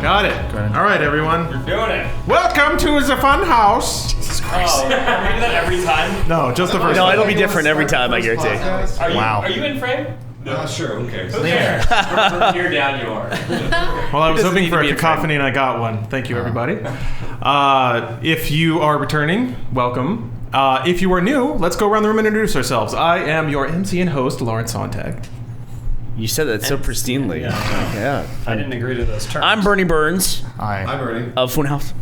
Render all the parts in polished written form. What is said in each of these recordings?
Got it. All right, everyone. You're doing it. Welcome to the Funhaus. Jesus Christ. Oh, are we doing that every time? No, just the first No, time. it'll be different every time, I guarantee. Are you in frame? No, sure. Who cares? Who cares? From here down, you are. Well, I was hoping for a cacophony, and I got one. Thank you, everybody. If you are returning, welcome. If you are new, let's go around the room and introduce ourselves. I am your MC and host, Lawrence Sontag. You said that so pristinely. Yeah. I didn't agree to those terms. I'm Bernie Burns. Hi. I'm Burnie. Of Funhaus.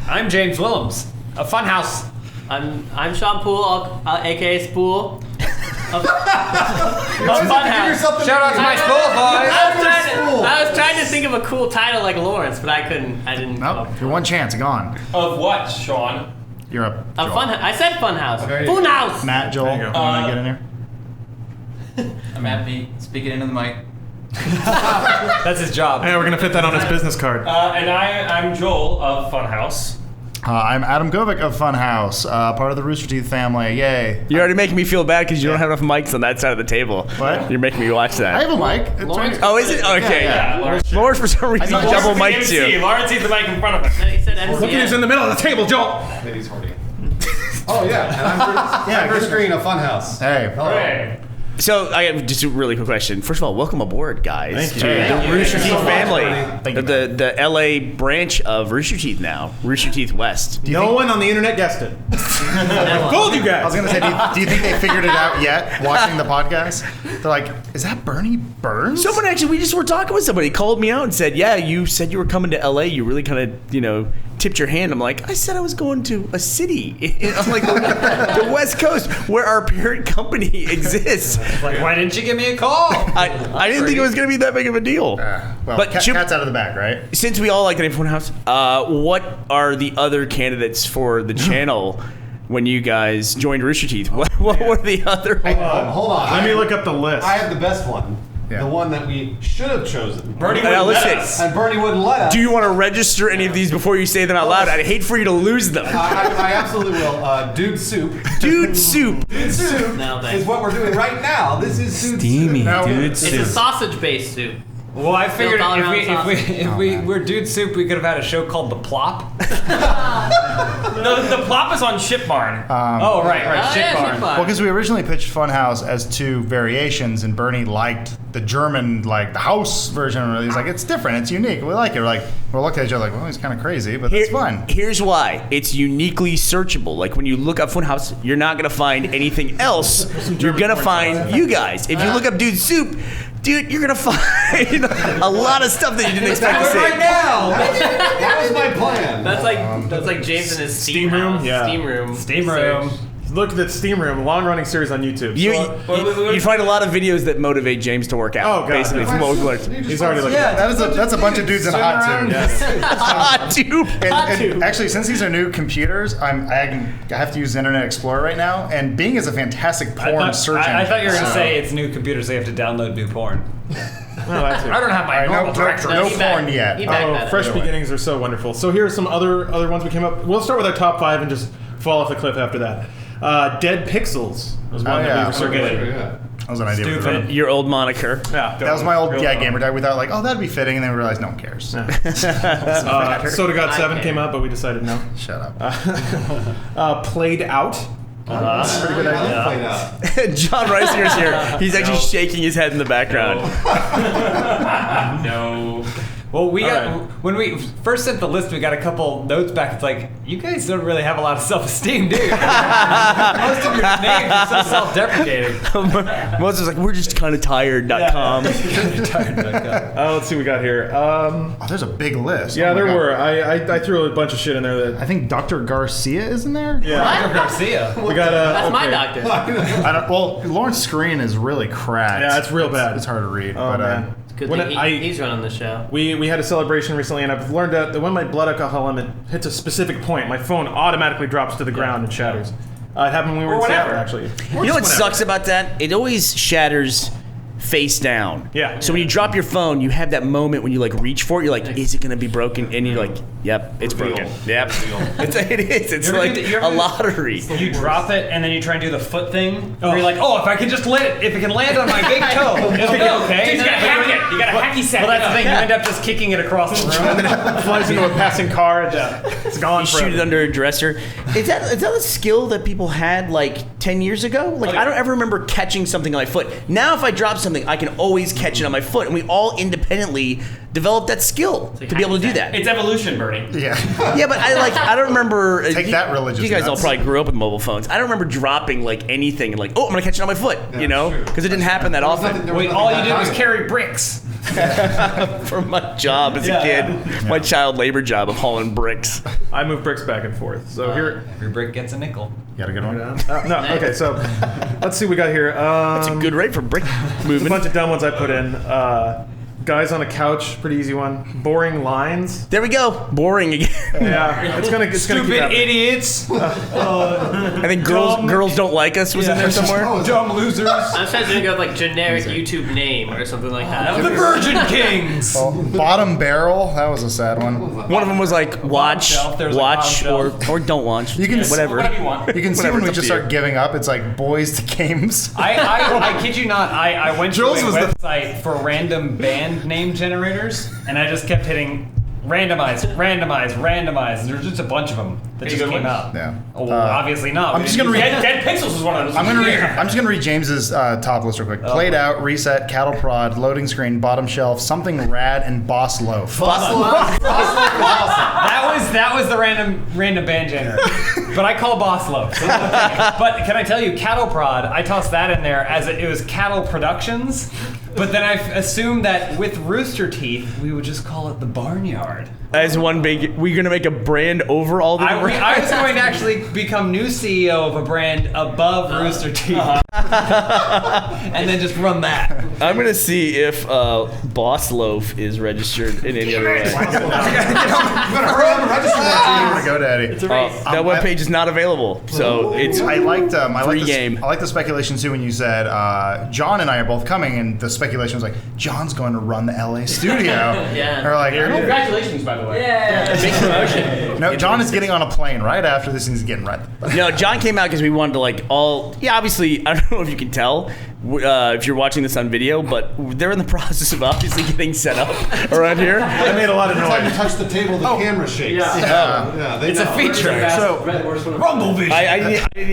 I'm James Willems of Funhaus. I'm Sean Poole, aka Spool. Of Funhaus. Shout out to my Spool boys. I was trying to think of a cool title like Lawrence, but I couldn't. I didn't. Nope. Your one chance, gone. Of what, Sean? You're up. A fun. I said Funhaus. Funhaus. Matt, Joel, you want to get in here? I'm happy speaking into the mic. That's his job. Hey, we're gonna fit that on his business card. And I'm Joel of Funhaus. I'm Adam Govic of Funhaus, part of the Rooster Teeth family. Yay! You're already making me feel bad because you don't have enough mics on that side of the table. What? You're making me watch that. I have a mic. Oh, is it? Okay. Yeah. Lawrence, for some reason, double mic too. Lawrence sees the mic in front of him. No, he said MC. Look at who's in the middle of the table, Joel. He's horny. Oh yeah, and I'm Bruce Green of Funhaus. Hey. Hello. Hey. So I have just a really quick question. First of all, welcome aboard, guys. Thank you. To the Rooster Teeth family. Thank you, The LA branch of Rooster Teeth now. Rooster Teeth West. No one on the internet guessed it. I told you guys. I was gonna say, do you think they figured it out yet? Watching the podcast, they're like, "Is that Bernie Burns?" Someone actually, we just were talking with somebody, called me out and said, "Yeah, you said you were coming to LA. You really kind of, tipped your hand." I'm like, "I said I was going to a city." I'm like, the West Coast, where our parent company exists. Like, why didn't you give me a call? I didn't think it was going to be that big of a deal. Well, But cat's out of the bag, right? Since we all like the name Funhaus, what are the other candidates for the channel when you guys joined Rooster Teeth? What were the other ones? Hold on. Let me look up the list. I have the best one. Yeah. The one that we should have chosen. Bernie Now, wouldn't let listen. us. And Bernie wouldn't let us. Do you want to register any of these before you say them out loud? I'd hate for you to lose them. I absolutely will. Dude Soup. Dude Soup. Dude Soup No, thanks. is what we're doing right now. This is Dude Steamy, Soup. Now, dude. It's a sausage-based soup. Well, I figured Built all around if we were Dude Soup, we could have had a show called The Plop. No, the Plop is on Ship Barn. Oh, right, Oh, Ship yeah, Barn. Ship Barn. Well, because we originally pitched Funhaus as two variations, and Bernie liked the German, like the house version. He's like, it's different, it's unique. We like it. We're looking at each other like, well, he's kind of crazy, but it's fun. Here's why. It's uniquely searchable. Like when you look up Funhaus, you're not going to find anything else. You're going to find you guys. If you look up Dude Soup, dude, you're going to find a lot of stuff that you didn't expect to see. right now. That was my plan. That's like James in his Steam room? house. Yeah. Steam room. Look at the Steam Room, long-running series on YouTube. You find a lot of videos that motivate James to work out. Oh, God. Basically, from what we've learned. He's already looking. Yeah, that's a bunch of dudes in a hot tube. Hot tube. And actually, since these are new computers, I have to use Internet Explorer right now. And Bing is a fantastic porn search engine. I thought you were going to so- say it's new computers, they have to download new porn. No, that's it. I don't have my normal directory. no He backed- porn yet. he backed Oh, that fresh up. beginnings are so wonderful. So here are some other ones we came up. We'll start with our top 5 and just fall off the cliff after that. Dead Pixels was one that we were circulating. That was an idea. for them. Your old moniker. Yeah, That was my old gamer tag. We thought like, oh, that'd be fitting, and then we realized no one cares. Soda God 7 came up, but we decided no. Shut up. Played Out. That's a pretty good idea. Played out. John Reisinger's here. He's actually shaking his head in the background. No. Well, when we first sent the list, we got a couple notes back. It's like, you guys don't really have a lot of self-esteem, do you? Most of your names are so self-deprecating. Most was like, we're just kind of tired.com. Let's see what we got here. Oh, there's a big list. Yeah, Oh my there God. were. I threw a bunch of shit in there that. I think Dr. Garcia is in there. Yeah. Dr. Garcia. We got That's my okay. doctor. Well, Lawrence's screen is really cracked. Yeah, it's real bad. It's hard to read. Oh but, man. Good When thing he's running the show. We had a celebration recently, and I've learned that when my blood alcohol limit hits a specific point, my phone automatically drops to the ground and shatters. It happened when we were in Seattle, actually. You know what sucks about that? It always shatters face down. Yeah. So when you drop your phone, you have that moment when you like reach for it. You're like, is it gonna be broken? And you're like, yep, it's broken. Yep. It is. It's like a lottery. You drop it and then you try and do the foot thing. Where you're like, oh, if I can just if it can land on my big toe, it'll be okay. You gotta hack it. You gotta hacky sack. Well, that's the thing. You end up just kicking it across the room. And then it flies into a passing car. And, it's gone You forever. shoot it under a dresser. Is that a skill that people had like 10 years ago? Like I don't ever remember catching something on my foot. Now if I drop something, I can always catch it on my foot, and we all independently developed that skill to be able to do that. It's evolution, Burnie. Yeah. Yeah, but I don't remember. Take that, religious You guys all nuts. probably grew up with mobile phones. I don't remember dropping like anything and like, oh, I'm gonna catch it on my foot, because it didn't happen that often. Wait, all you did was carry bricks. For my job as a kid, my child labor job of hauling bricks. I move bricks back and forth. So here. Every brick gets a nickel. You got a good one? No, okay, so let's see what we got here. That's a good rate for brick There's a moving. bunch of dumb ones I put in. Guys on a couch, pretty easy one. Boring lines. There we go. Boring again. Yeah, it's gonna keep Stupid happening. idiots. I think girls don't like us was in there somewhere. Dumb losers. I'm trying to think of like generic YouTube name or something like that. The Virgin Kings. Bottom barrel. That was a sad one. One of them was like watch, shelf. There was a watch, bottom or don't watch. You can whatever. Whatever you want. You can see Whatever, when we it's up just to you. start giving up. It's like boys to games. I kid you not. I went to Jules a was the- website for random band name generators, and I just kept hitting randomize. And there's just a bunch of them that just came out. Yeah. Oh, well, obviously not. I'm We just didn't gonna use read. Dead Pixels was one of those. I'm just gonna read James's top list real quick. Played out, reset, cattle prod, loading screen, bottom shelf, something rad, and boss loaf. That was the random band generator. But I call Boss Loaf. So but can I tell you, Cattle Prod, I tossed that in there as it was Cattle Productions. But then I assumed that with Rooster Teeth, we would just call it the Barnyard. As one big, we're gonna make a brand over all the. I was going to actually become new CEO of a brand above Rooster Teeth. And then just run that. I'm gonna see if Boss Loaf is registered in any other way. You better hurry up and register that. Here we go, Daddy. That webpage is not available, so it's. I liked Free game. I like the speculation too when you said John and I are both coming, and the speculation was like John's going to run the LA studio. Yeah. Or like, I don't- Congratulations, by the way. Yeah. Big promotion. no, John is getting on a plane right after this, and he's getting right. No, John came out because we wanted to like all. Yeah, obviously, I don't know if you can tell if you're watching this on video, but they're in the process of obviously getting set up around here. I made a lot of Every time you noise. touch the table, the camera shakes. Yeah. They It's a know. feature. So Rumble Vision. I didn't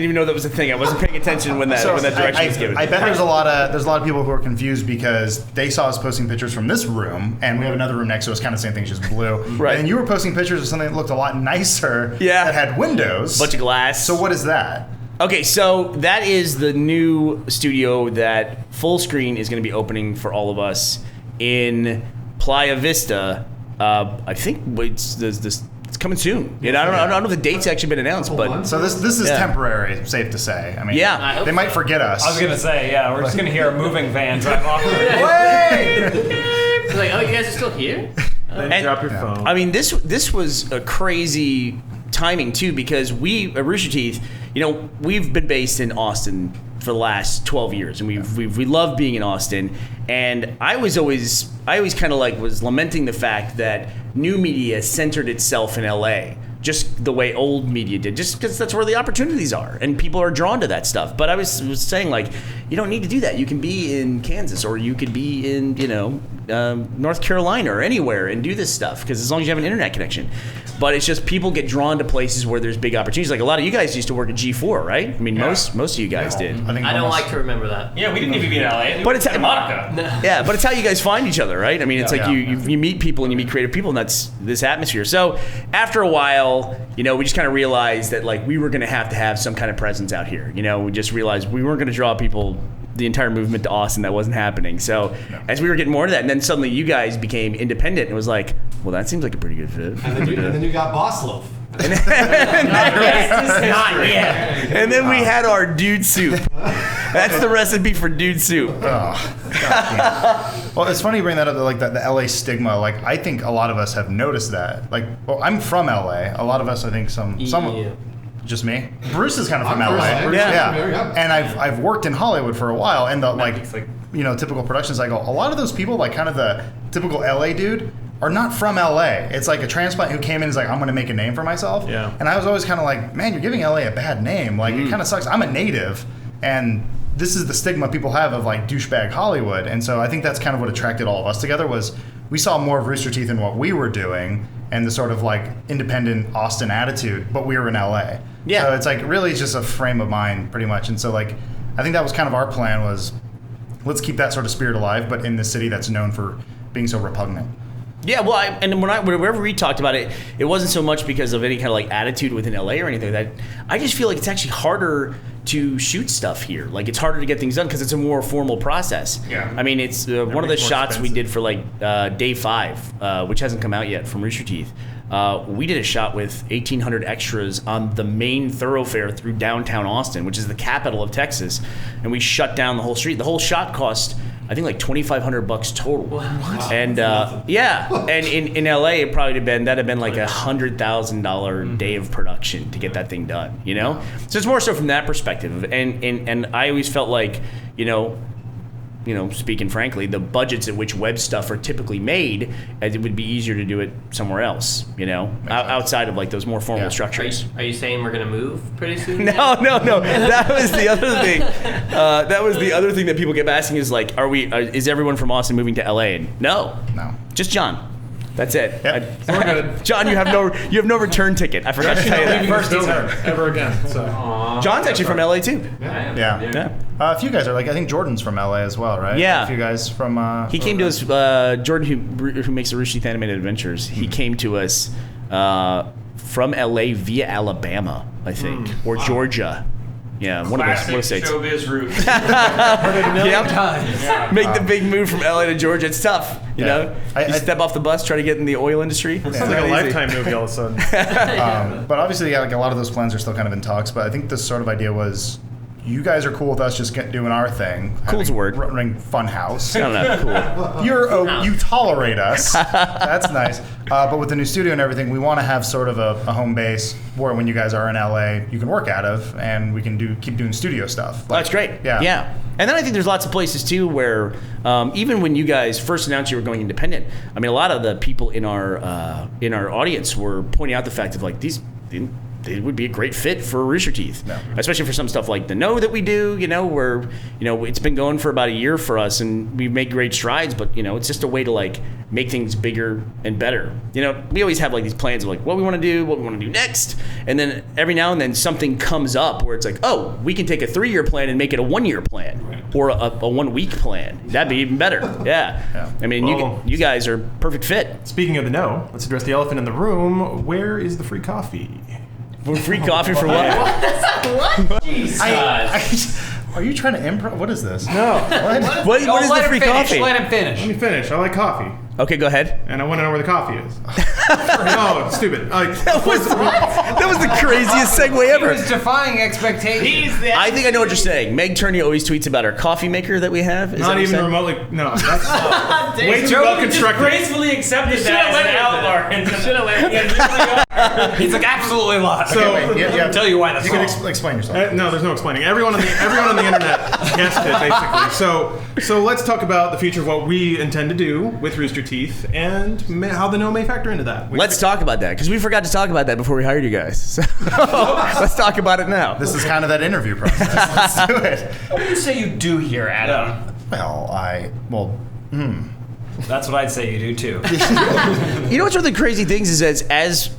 even know that was a thing. I wasn't paying attention when that direction was given. I bet there's a lot of people who are confused because they saw us posting pictures from this room, and we have another room next to us, kind of same thing, just blue. Right. And you were posting pictures of something that looked a lot nicer. Yeah. That had windows. Bunch of glass. So what is that? Okay, so that is the new studio that Full Screen is going to be opening for all of us in Playa Vista. I think it's coming soon. I don't know if the date's actually been announced, but So this is Yeah. temporary, safe to say. I mean, Yeah. I hope they might forget us. I was going to say, yeah, we're just going to hear a moving van drive off. It's like, oh, you guys are still here? Then And- drop your phone. I mean, this was a crazy timing too, because we at Rooster Teeth, we've been based in Austin for the last 12 years, and we love being in Austin. And I always kind of like was lamenting the fact that new media centered itself in LA, just the way old media did, just because that's where the opportunities are and people are drawn to that stuff. But I was saying, like, you don't need to do that. You can be in Kansas, or you could be in North Carolina or anywhere and do this stuff, because as long as you have an internet connection. But it's just people get drawn to places where there's big opportunities. Like a lot of you guys used to work at G4, right? I mean, most of you guys did. I think I don't almost- like to remember that. Yeah, we didn't even be in LA. But it's Monica. Yeah, but it's how you guys find each other, right? I mean, it's like Yeah. you meet people and you meet creative people, and that's this atmosphere. So after a while, we just kind of realized that like we were going to have some kind of presence out here. We just realized we weren't going to draw people, the entire movement to Austin. That wasn't happening. So as we were getting more into that, and then suddenly you guys became independent, and it was like, well, that seems like a pretty good fit. And then you got Boss Loaf. And then we had our dude soup. That's the recipe for dude soup. Well, it's funny you bring that up, like the LA stigma. Like, I think a lot of us have noticed that. Like, well, I'm from LA. A lot of us, I think, some Yeah. just me. Bruce is kind of from I'm LA. Bruce. Yeah. And I've worked in Hollywood for a while, and the typical production cycle. A lot of those people, like kind of the typical LA dude, are not from LA. It's like a transplant who came in and is like, I'm going to make a name for myself. Yeah. And I was always kind of like, man, you're giving LA a bad name. Like, it kind of sucks. I'm a native, and this is the stigma people have of like douchebag Hollywood. And so I think that's kind of what attracted all of us together was we saw more of Rooster Teeth in what we were doing and the sort of like independent Austin attitude, but we were in LA. Yeah. So it's like really just a frame of mind pretty much. And so like, I think that was kind of our plan was let's keep that sort of spirit alive, but in the city that's known for being so repugnant. Yeah, well, whenever we talked about it, it wasn't so much because of any kind of like attitude within LA or anything like that. I just feel like it's actually harder to shoot stuff here. Like it's harder to get things done because it's a more formal process. Yeah. I mean, it's one of the shots we did for like day 5, which hasn't come out yet from Rooster Teeth. We did a shot with 1,800 extras on the main thoroughfare through downtown Austin, which is the capital of Texas, and we shut down the whole street. The whole shot cost, I think, like $2,500 total. What? And and in LA, it probably had been like $100,000 day of production to get that thing done. You know, so it's more so from that perspective. And I always felt like, you know, speaking frankly, the budgets at which web stuff are typically made, as it would be easier to do it somewhere else, outside of like those more formal structures. Are you saying we're going to move pretty soon? No. That was the other thing. That was the other thing that people kept asking is like, is everyone from Austin moving to LA? And no, just John. That's it. Yep. We're good. John, you have no return ticket. I forgot to tell you that. First ever again. So. John's actually from LA too. Yeah. A few guys are like, I think Jordan's from LA as well, right? Yeah. A few guys from. He came to us. Jordan, who makes the Rooster Teeth Animated Adventures, he came to us from LA via Alabama, I think, or Georgia. Yeah, one of those states. Showbiz roots. Yep. Make the big move from LA to Georgia. It's tough, you know. You step off the bus, try to get in the oil industry. It sounds like a Lifetime movie all of a sudden. But obviously, like a lot of those plans are still kind of in talks. But I think the sort of idea was, you guys are cool with us just doing our thing. Cool's a word. Running Funhaus. I don't know. Cool. You tolerate us. That's nice. But with the new studio and everything, we want to have sort of a home base where when you guys are in LA, you can work out of, and we can keep doing studio stuff. That's great. Yeah. And then I think there's lots of places too where even when you guys first announced you were going independent, I mean, a lot of the people in our audience were pointing out the fact of like they would be a great fit for Rooster Teeth, especially for some stuff like the No that we do, where, it's been going for about a year for us and we make great strides, but, it's just a way to like make things bigger and better. We always have like these plans of like what we want to do, what we want to do next. And then every now and then something comes up where it's like, oh, we can take a 3-year plan and make it a 1-year plan or a 1-week plan. That'd be even better. Yeah. I mean, you guys are perfect fit. Speaking of the No, let's address the elephant in the room. Where is the free coffee? Free coffee for what? What? Jesus. Are you trying to improv? What is this? No. What is the free coffee? Let him finish. Let me finish. I like coffee. Okay, go ahead. And I want to know where the coffee is. No, stupid. That was the craziest segue ever. He was defying expectations. I think I know what you're saying. Meg Turney always tweets about our coffee maker that we have. Is Not that even remotely. No, that's way too well constructed. Gracefully accepted that as an outlaw. Should have let He's like absolutely lost. So I'll tell you why that's You can explain yourself. no, there's no explaining. Everyone on the internet guessed it basically. So let's talk about the future of what we intend to do with Rooster Teeth and how the No may factor into that. Let's talk about that because we forgot to talk about that before we hired you guys. So let's talk about it now. This is kind of that interview process. Let's do it. What do you say you do here, Adam? Well, That's what I'd say you do too. You know what's one of the crazy things is as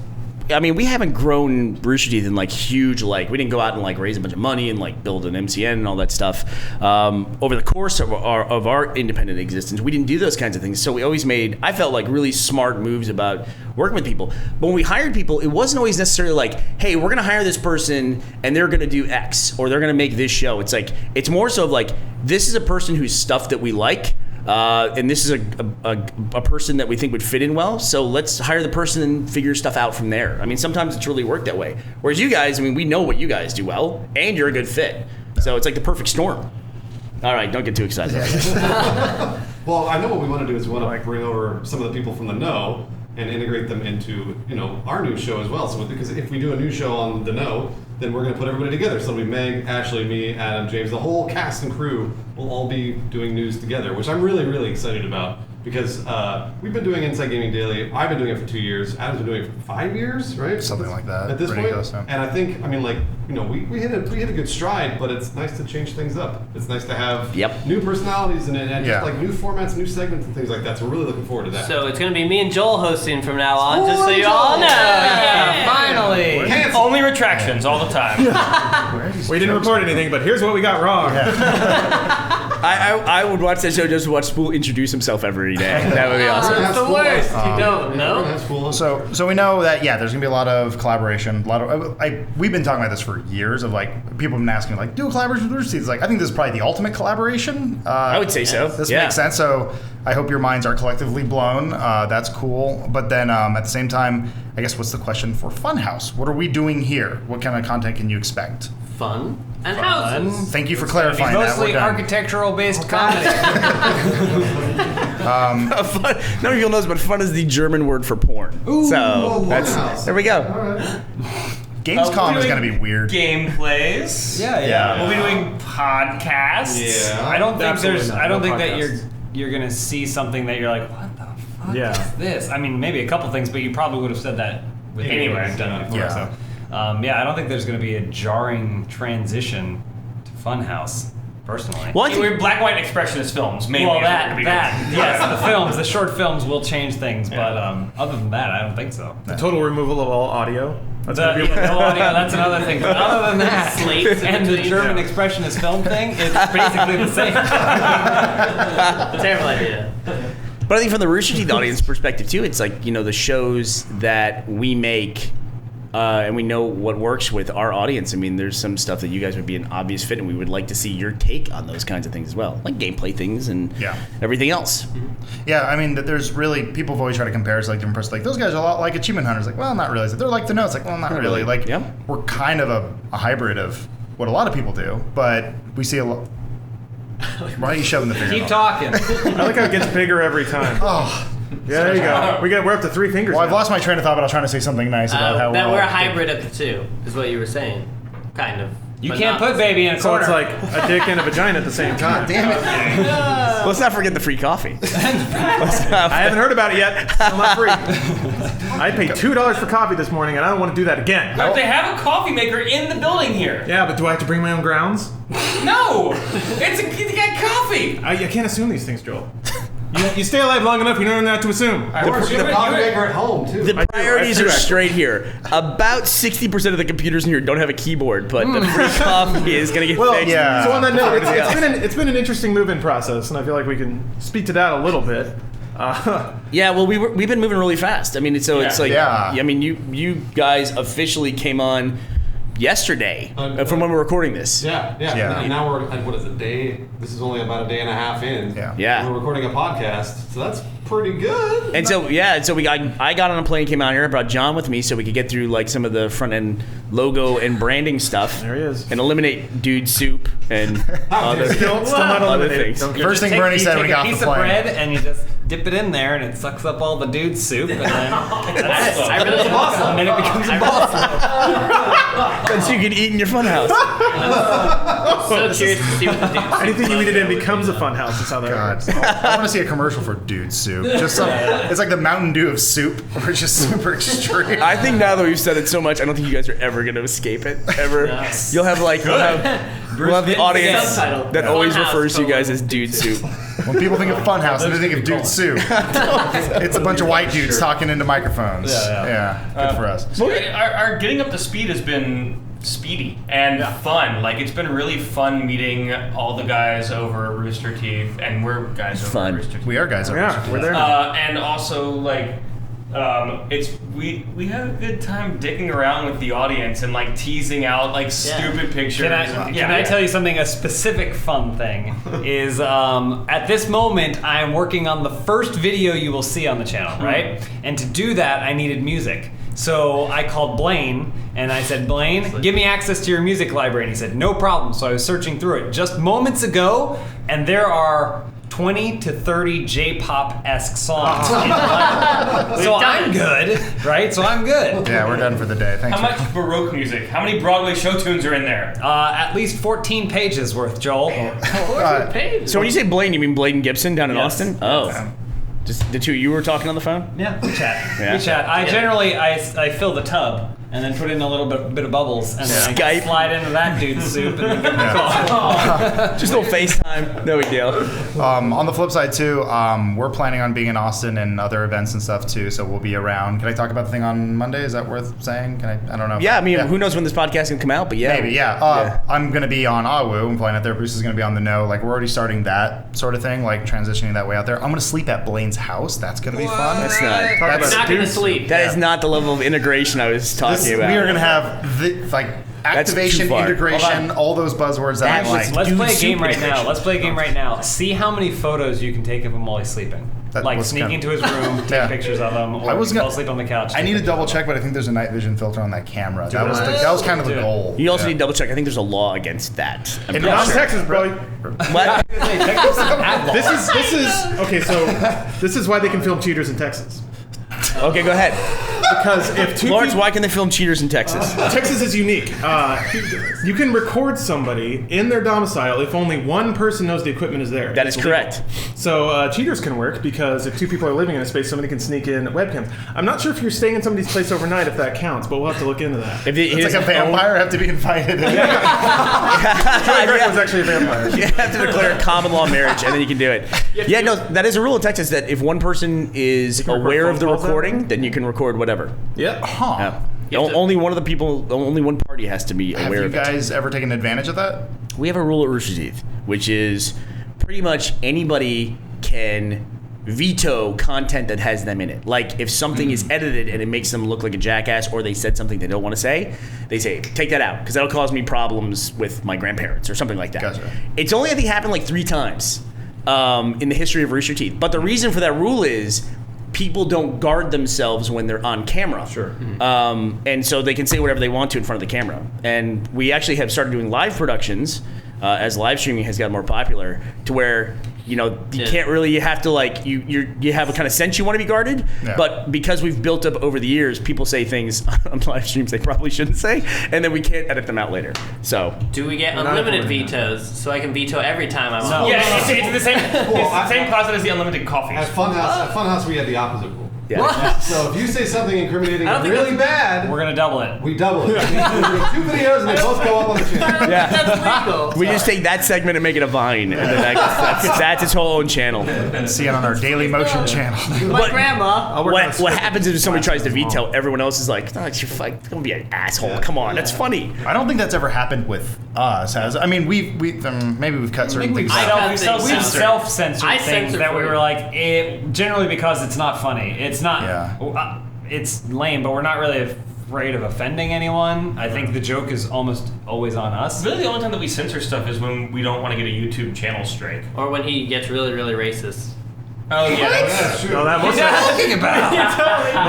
we haven't grown Rooster Teeth in like huge, like we didn't go out and like raise a bunch of money and like build an MCN and all that stuff. Over the course of our independent existence, we didn't do those kinds of things. So we always made, I felt like really smart moves about working with people. But when we hired people, it wasn't always necessarily like, hey, we're gonna hire this person and they're gonna do X or they're gonna make this show. It's like, it's more so of like, this is a person whose stuff that we like. And this is a person that we think would fit in well, so let's hire the person and figure stuff out from there. I mean, sometimes it's really worked that way. Whereas you guys, we know what you guys do well, and you're a good fit. So it's like the perfect storm. All right, don't get too excited. Well, I know what we want to do is we want to bring over some of the people from the No and integrate them into our new show as well. So because if we do a new show on the No, then we're going to put everybody together. So it'll be Meg, Ashley, me, Adam, James, the whole cast and crew will all be doing news together, which I'm really, really excited about. because we've been doing Inside Gaming Daily. I've been doing it for 2 years. Adam's been doing it for 5 years, right? Something like that. At this point, Ridiculous, yeah. and I think, I mean, like, you know, we hit a good stride, but it's nice to change things up. It's nice to have new personalities and just like new formats, new segments, and things like that. So we're really looking forward to that. So it's going to be me and Joel hosting from now on, just so you all know. Yeah, finally. Only retractions all the time. We didn't report anything, but here's what we got wrong. I would watch that show just to watch Spool introduce himself every day. That would be awesome. That's the worst. You don't know? So we know that there's gonna be a lot of collaboration. We've been talking about this for years. Of like people have been asking like, do a collaboration with Rooster Teeth. Like I think this is probably the ultimate collaboration. I would say so. This makes sense. So I hope your minds are collectively blown. That's cool. But then at the same time, I guess what's the question for Funhaus? What are we doing here? What kind of content can you expect? Fun and houses. Thank you for clarifying that. Mostly architectural-based comedy. None of you knows, but fun is the German word for porn. There we go. Gamescom is going to be weird. Gameplays. Yeah. We'll be doing podcasts. Yeah. I don't think No that podcasts. you're gonna see something that you're like, what the fuck Yeah. is this? I mean, maybe a couple things, but you probably would have said that with anywhere I've done it before. Yeah. So, I don't think there's gonna be a jarring transition to Funhaus, personally. Well, I think We're black, white, expressionist films, mainly. Well, is what it'll be. yes, the short films will change things, but other than that, I don't think so. The total removal of all audio. That's No audio, that's another thing. But other than that, Slates and the between- German expressionist film thing is basically the same. Terrible idea. But I think from the Rooster Teeth audience perspective too, it's like, you know, the shows that we make and we know what works with our audience. I mean, there's some stuff that you guys would be an obvious fit, and we would like to see your take on those kinds of things as well, like gameplay things and everything else. Yeah, I mean, there's really, people have always tried to compare us like different person. Like, those guys are a lot like Achievement Hunters. Like, well, not really. They're like the Notes. Like, well, not really. Like, we're kind of a hybrid of what a lot of people do, but we see a lot. Why are you shoving the finger? Keep talking. I like how it gets bigger every time. Yeah, there you go. We're up to 3 fingers. Well, I've lost my train of thought, but I was trying to say something nice about how that we're a hybrid of the two, is what you were saying. Kind of. You But can't not- put baby in a So corner. it's like a dick and a vagina at the same time. Damn it. Let's not forget the free coffee. I haven't heard about it yet. Still not free. I paid $2 for coffee this morning, and I don't want to do that again. But they have a coffee maker in the building here. Yeah, but do I have to bring my own grounds? No! You got coffee! I can't assume these things, Joel. You stay alive long enough, you know not to assume. Or she the coffee maker at home, too. The priorities I do, are actually. straight here. About 60% of the computers in here don't have a keyboard, but the free coffee is going to get fixed. yeah. So on that note, Yeah. it's been an interesting move-in process, and I feel like we can speak to that a little bit. Yeah, well, we've been moving really fast. I mean, it's like, Yeah. I mean, you guys officially came on yesterday from when we're recording this. Yeah. And now we're at, what is it, day? This is only about a day and a half in. Yeah. We're recording a podcast, so that's pretty good. And so I got on a plane, came out here, brought John with me so we could get through like some of the front end logo and branding stuff. There he is. And eliminate dude soup and other, Still not other eliminated. things. Don't get First thing You Burnie said when he take got a off piece the of plane. bread and you just dip it in there and it sucks up all the dude soup and then I really awesome. and then it becomes a boss. That you can eat in your funhouse. So curious to see what the dudes Anything you eat it in becomes a fun house. Is how that God, works. I want to see a commercial for Dude Soup. Just it's like the Mountain Dew of soup, where it's just super extreme. I think now that we've said it so much, I don't think you guys are ever going to escape it. Ever. You'll have like we'll have the audience Subtitle. that always Funhouse refers to you guys colon as dude soup. When people think of Funhouse, they think of Dude Soup. It's a bunch of white dudes talking into microphones. Yeah, good for us. Our getting up to speed has been speedy and fun. Like, it's been really fun meeting all the guys over Rooster Teeth, and we're guys over Fun. Rooster Teeth. We are guys over Yeah, we're there now. And also, like, we had a good time dicking around with the audience and like teasing out like stupid pictures. Can I tell you something? A specific fun thing is at this moment I am working on the first video you will see on the channel, right? And to do that, I needed music. So I called Blaine and I said, Blaine, give me access to your music library. And he said, no problem. So I was searching through it just moments ago, and there are 20 to 30 J-pop-esque songs in the library. So I'm good, right? So I'm good. Yeah, we're done for the day. Thanks. How much Baroque music? How many Broadway show tunes are in there? At least 14 pages worth, Joel. So when you say Blaine, you mean Bladen Gibson down in Yes. Austin? Oh. Just the two. You were talking on the phone. Yeah, we chat. Yeah. We chat. I generally I fill the tub and then put in a little bit of bubbles and then I Skype. slide into that dude's soup and then give him a call. Just a little FaceTime. No big deal. On the flip side too, we're planning on being in Austin and other events and stuff too, so we'll be around. Can I talk about the thing on Monday? Is that worth saying? Can I don't know. Yeah, I mean, who knows when this podcast can come out, but yeah. Maybe, yeah. I'm going to be on AWU. I'm flying out there. Bruce is going to be on the No. Like, we're already starting that sort of thing, like transitioning that way out there. I'm going to sleep at Blaine's house. That's going to be fun. That's not. You're not gonna sleep. That is not the level of integration I was talking about. We are going to have, activation, too far. integration, all those buzzwords that I like. Let's Dude, play a game super right now. integration. Let's play a game right now. See how many photos you can take of him while he's sleeping. That Like was sneak kind into his room, take Yeah. pictures of him, or I was fall gonna- asleep on the couch. I take need to pictures double of him. check, but I think there's a night vision filter on that camera. That was kind of the Do it. goal. You also Yeah. need to double check. I think there's a law against that. I'm And pretty Not in sure. Texas, bro. What? This is okay. So this is why they can film cheaters in Texas. Okay, go ahead. Because if two Lawrence, people, why can they film cheaters in Texas? Texas is unique. You can record somebody in their domicile if only one person knows the equipment is there. That is It's illegal. correct. So cheaters can work because if two people are living in a space, somebody can sneak in webcams. I'm not sure if you're staying in somebody's place overnight if that counts, but we'll have to look into that. If he It's like a doesn't own- vampire have to be invited. Greg was actually a vampire. You have to declare common law marriage, and then you can do it. Yeah, no, that is a rule in Texas that if one person is can record aware of the phone calls recording, then? then you can record whatever. Yep. Yeah. You have to- Only one of the people, only one party has to be Have aware you of it. guys ever taken advantage of that? We have a rule at Rooster Teeth, which is pretty much anybody can veto content that has them in it. Like if something is edited and it makes them look like a jackass, or they said something they don't want to say, they say, take that out, because that'll cause me problems with my grandparents or something like that. Gotcha. It's only, I think, happened like 3 times in the history of Rooster Teeth. But the reason for that rule is people don't guard themselves when they're on camera. Sure. And so they can say whatever they want to in front of the camera. And we actually have started doing live productions as live streaming has gotten more popular, to where you can't really, you have to like you have a kind of sense you want to be guarded, Yeah. but because we've built up over the years, people say things on live streams they probably shouldn't say, and then we can't edit them out later. So Do we get not unlimited recording vetoes so I can veto every time I'm No. on? Yeah, it's the same. It's the same process as the unlimited coffees. At Funhaus, we had the opposite rule. yeah. So if you say something incriminating I don't think really bad, We're gonna double it. we double it. We do 2 videos and they both go up on the channel. Yeah. That's legal. We just take that segment and make it a Vine, and then that's its whole own channel. And see it on our Daily Motion channel. My But- grandma. I'll work on What it. happens if somebody tries to veto? Everyone else is like, "No, you're like, don't be an asshole. Come on, that's funny." I don't think that's ever happened with us. Maybe we've cut certain things I out. don't We've think so. self-censored I things censor that we for were you. like, generally because it's not funny. It's not. Yeah. It's lame, but we're not really afraid of offending anyone. I think the joke is almost always on us. Really, the only time that we censor stuff is when we don't want to get a YouTube channel strike. Or when he gets really, really racist. Oh yeah. Yeah, sure. No, that was talking about?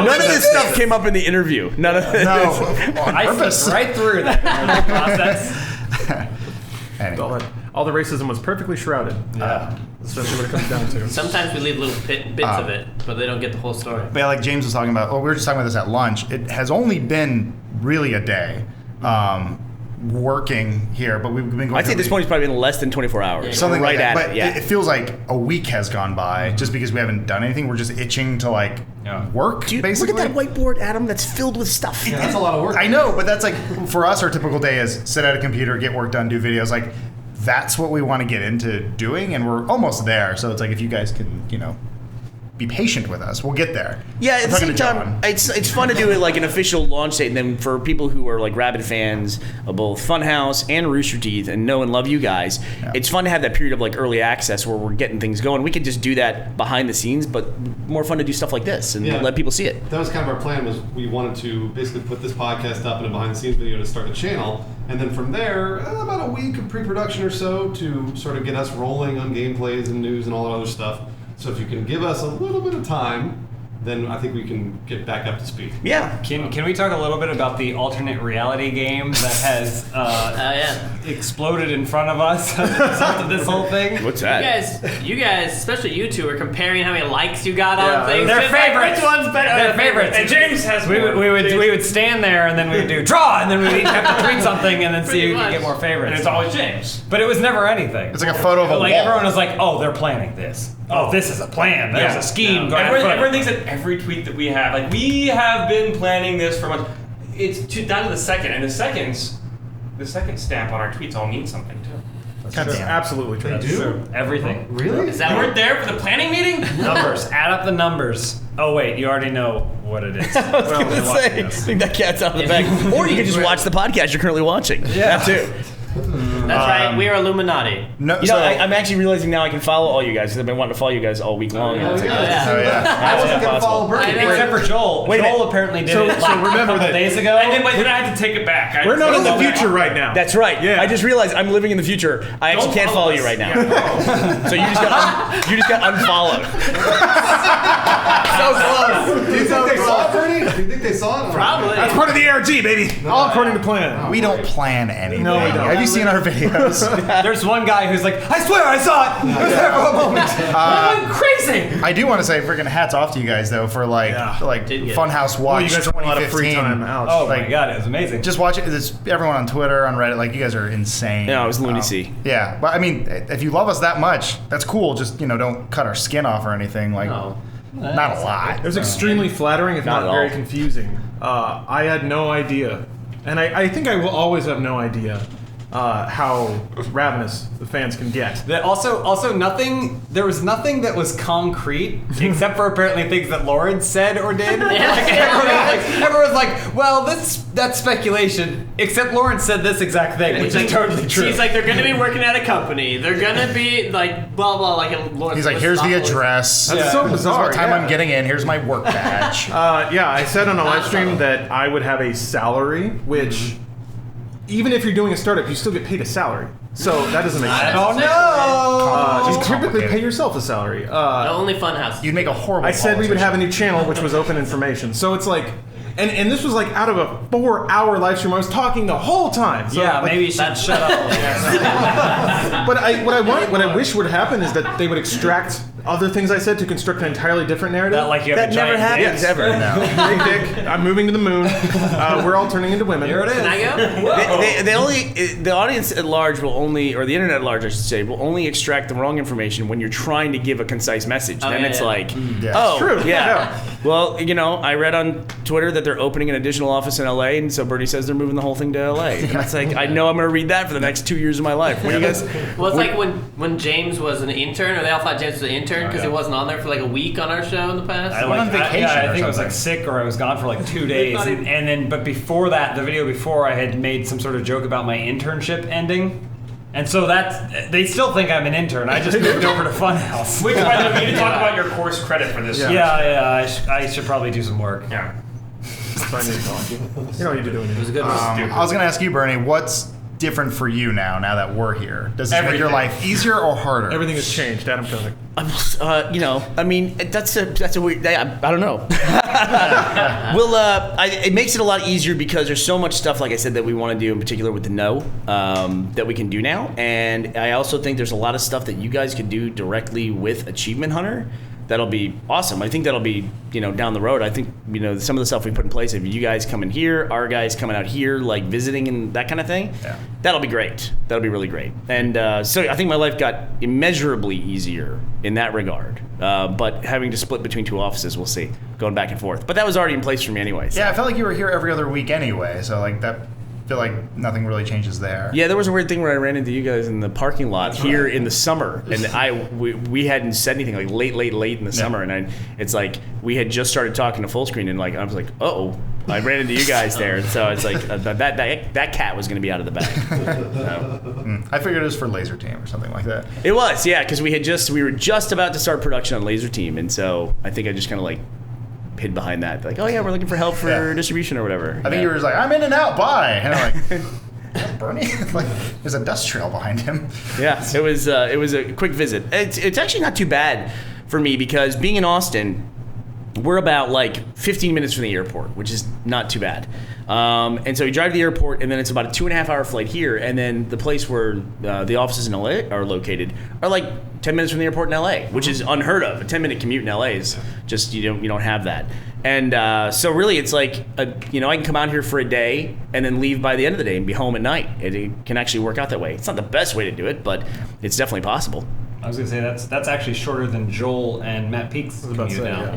None of this stuff came up in the interview. None of this. No, on I purpose. flipped right through that process. Anyway. all the racism was perfectly shrouded. Yeah. Especially when it comes down to. Sometimes we leave little bits of it, but they don't get the whole story. But yeah, like James was talking about, we were just talking about this at lunch. It has only been really a day working here, but we've been going I'd say through at this point it's probably been less than 24 hours. something right like that. at But it. Yeah. it feels like a week has gone by just because we haven't done anything. We're just itching to work, Dude, basically. look at that whiteboard, Adam. That's filled with stuff. Yeah, that's a lot of work. I know, but that's like, for us, our typical day is sit at a computer, get work done, do videos. Like, that's what we want to get into doing, and we're almost there. So it's like, if you guys can, be patient with us, we'll get there. Yeah, at I'm the talking same to time, John. it's fun to do it like an official launch date, and then for people who are like rabid fans of both Funhaus and Rooster Teeth and know and love you guys, it's fun to have that period of like early access where we're getting things going. We could just do that behind the scenes, but more fun to do stuff like this and Yeah. let people see it. That was kind of our plan. Was we wanted to basically put this podcast up in a behind-the-scenes video to start the channel, and then from there, about a week of pre-production or so to sort of get us rolling on gameplays and news and all that other stuff. So if you can give us a little bit of time, then I think we can get back up to speed. Yeah. Can we talk a little bit about the alternate reality game that has exploded in front of us as a result of this whole thing? What's that? You guys, especially you two, are comparing how many likes you got Yeah, on things. They're It's like, favorites. which one's better? They're favorites. And James has We more. we would stand there and then we would do draw, and then we would each have to tweet something and then see Pretty who could much. get more And favorites. it's always James. But it was never anything. It's like a photo of a Like wall. everyone was like, "Oh, they're planning this. oh, this is a plan. There's a scheme. going Everyone thinks that every tweet that we have, like, we have been planning this for months. It's down to the second, and the second stamp on our tweets all mean something too. That's absolutely true. They do? Everything. Really? Is that You what? weren't there for the planning meeting? Numbers. Add up the numbers. Oh wait, you already know what it is. I was gonna say, I think that cat's out of the bag. Or you can just watch the podcast you're currently watching. Yeah. That too. That's right. We are Illuminati. No, You know, I'm actually realizing now I can follow all you guys because I've been wanting to follow you guys all week long. Yeah. oh yeah. I wasn't going to follow Burnie. Except for Joel. Wait a Joel minute. apparently did So it like remember a couple that- days ago. And then I had to take it back. We're not in the future right now. That's right. Yeah. I just realized I'm living in the future. I actually can't follow you right now. So you just got unfollowed. So close. Do you think they saw it, Burnie? Do you think they saw it? Probably. That's part of the ARG, baby. All according to plan. We don't plan anything. No, we don't. Have you seen our videos? There's one guy who's like, I swear I saw it. I was there for a moment. I'm crazy. I do want to say freaking hats off to you guys though for like Did get Funhaus Well, Watch you guys have a lot of free 2015. time. Ouch. Oh Like, my god, it was amazing. Just watch it. It's everyone on Twitter, on Reddit. Like you guys are insane. Yeah, it was lunacy. Yeah, but I mean, if you love us that much, that's cool. Just don't cut our skin off or anything. Like, No. not a lot. It was extremely flattering, if Not not at very all. confusing. I had no idea. And I think I will always have no idea how ravenous the fans can get. That also nothing. There was nothing that was concrete except for apparently things that Lauren said or did. Everyone was like, "Well, that's speculation." Except Lauren said this exact thing, which is totally true. She's like, they're gonna be working at a company. They're gonna be like blah blah like. He's like, here's the address. That's so This is bizarre. what time yeah. I'm getting in. Here's my work badge. Yeah, I said on a live stream subtle. that I would have a salary, which even if you're doing a startup, you still get paid a salary. So that doesn't make I sense. don't know. You typically complicated. pay yourself a salary. Only Funhaus. You'd make a horrible. I said we would have a politician. new channel, which was open information. So it's like, and this was like out of a 4-hour live stream. I was talking the whole time. So Yeah, like, maybe you should shut up. But what I wish would happen is that they would extract other things I said to construct an entirely different narrative. That like you have That a never giant dick. happens ever. Big dick. I'm moving to the moon. We're all turning into women. Here it is. Can I go? The audience at large will only, or the internet at large, I should say, will only extract the wrong information when you're trying to give a concise message. Oh, Then yeah, it's yeah. like, Yeah. oh, True. yeah. Well, I read on Twitter that they're opening an additional office in LA, and so Burnie says they're moving the whole thing to LA. And it's like, I know I'm going to read that for the next 2 years of my life. When you guys, Well, it's like when James was an intern, or they all thought James was an intern because he wasn't on there for like a week on our show in the past. I, went on vacation I or think I was like something. sick or I was gone for like 2 days. thought he- And then, but before that, the video before, I had made some sort of joke about my internship ending. And so they still think I'm an intern. I just moved over to Funhaus. Which, by the way, we need to talk about your course credit for this. Yeah. I should probably do some work. Yeah. So I need to talk. You don't need to do anything. It was a good one. I was going to ask you, Burnie, what's different for you now that we're here? Does it make your Everything. life easier or harder? Everything has changed. Adam Koenig. I mean, that's a weird. I don't know. It makes it a lot easier because there's so much stuff, like I said, that we want to do in particular with the that we can do now, and I also think there's a lot of stuff that you guys could do directly with Achievement Hunter. That'll be awesome. I think that'll be, down the road. I think, some of the stuff we put in place, if you guys coming here, our guys coming out here, like visiting and that kind of thing, that'll be great. That'll be really great. And so I think my life got immeasurably easier in that regard. But having to split between 2 offices, we'll see, going back and forth. But that was already in place for me anyway. So. Yeah, I felt like you were here every other week anyway, so like that. I feel like nothing really changes there. Yeah, there was a weird thing where I ran into you guys in the parking lot here in the summer, and we hadn't said anything like late in the summer, and it's like we had just started talking to full screen, and like I was like, oh, I ran into you guys there, and so it's like that cat was going to be out of the bag. So. I figured it was for Laser Team or something like that. It was, yeah, because we were just about to start production on Laser Team, and so I think I just kind of like hid behind that, like, oh yeah, we're looking for help for distribution or whatever. I think you were just like, I'm in and out, bye. And I'm like, Burnie? Like, there's a dust trail behind him. Yeah, it was a quick visit. It's actually not too bad for me because being in Austin, we're about like 15 minutes from the airport, which is not too bad. And so you drive to the airport, and then it's about a 2.5-hour flight here, and then the place where the offices in LA are located are like 10 minutes from the airport in LA, which is unheard of. A 10-minute commute in LA is just you don't have that. And so really, it's like I can come out here for a day and then leave by the end of the day and be home at night. It can actually work out that way. It's not the best way to do it, but it's definitely possible. I was gonna say that's actually shorter than Joel and Matt Peaks commute now.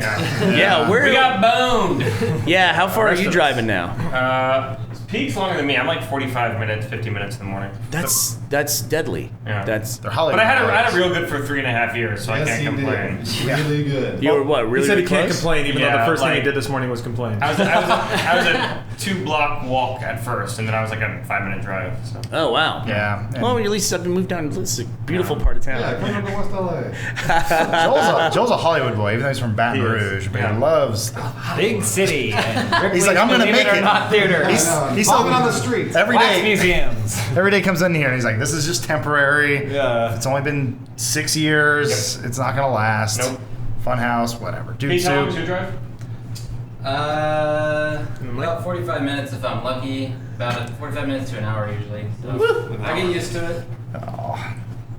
Yeah, we got boned. Yeah, how far are you driving now? Peaks longer than me. I'm like 45 minutes, 50 minutes in the morning. That's deadly. Yeah. They're Hollywood. But I had a real good for 3.5 years, so I can't complain. Really good. You were what? Really? He said he close? can't complain, even though the Yeah, first thing he like- did this morning was complain. I was a 2-block walk at first, and then I was like a 5-minute drive. So. Oh wow. Yeah. Well, at least I've moved down. This is a beautiful part of town. Yeah, come to West LA. Joel's a Hollywood boy, even though he's from Baton He is. Rouge, but Yeah. he loves. Big city. And He's like, I'm gonna believe make it or it. not theater. He's Vomit on the streets. every Wax day. museums. Every day comes in here and he's like, "This is just temporary. Yeah. It's only been 6 years. It's not gonna last. Nope. Funhaus, whatever. Dude, Pete, how long soup. to drive? About 45 minutes if I'm lucky. About 45 minutes to an hour usually. So I get used to it.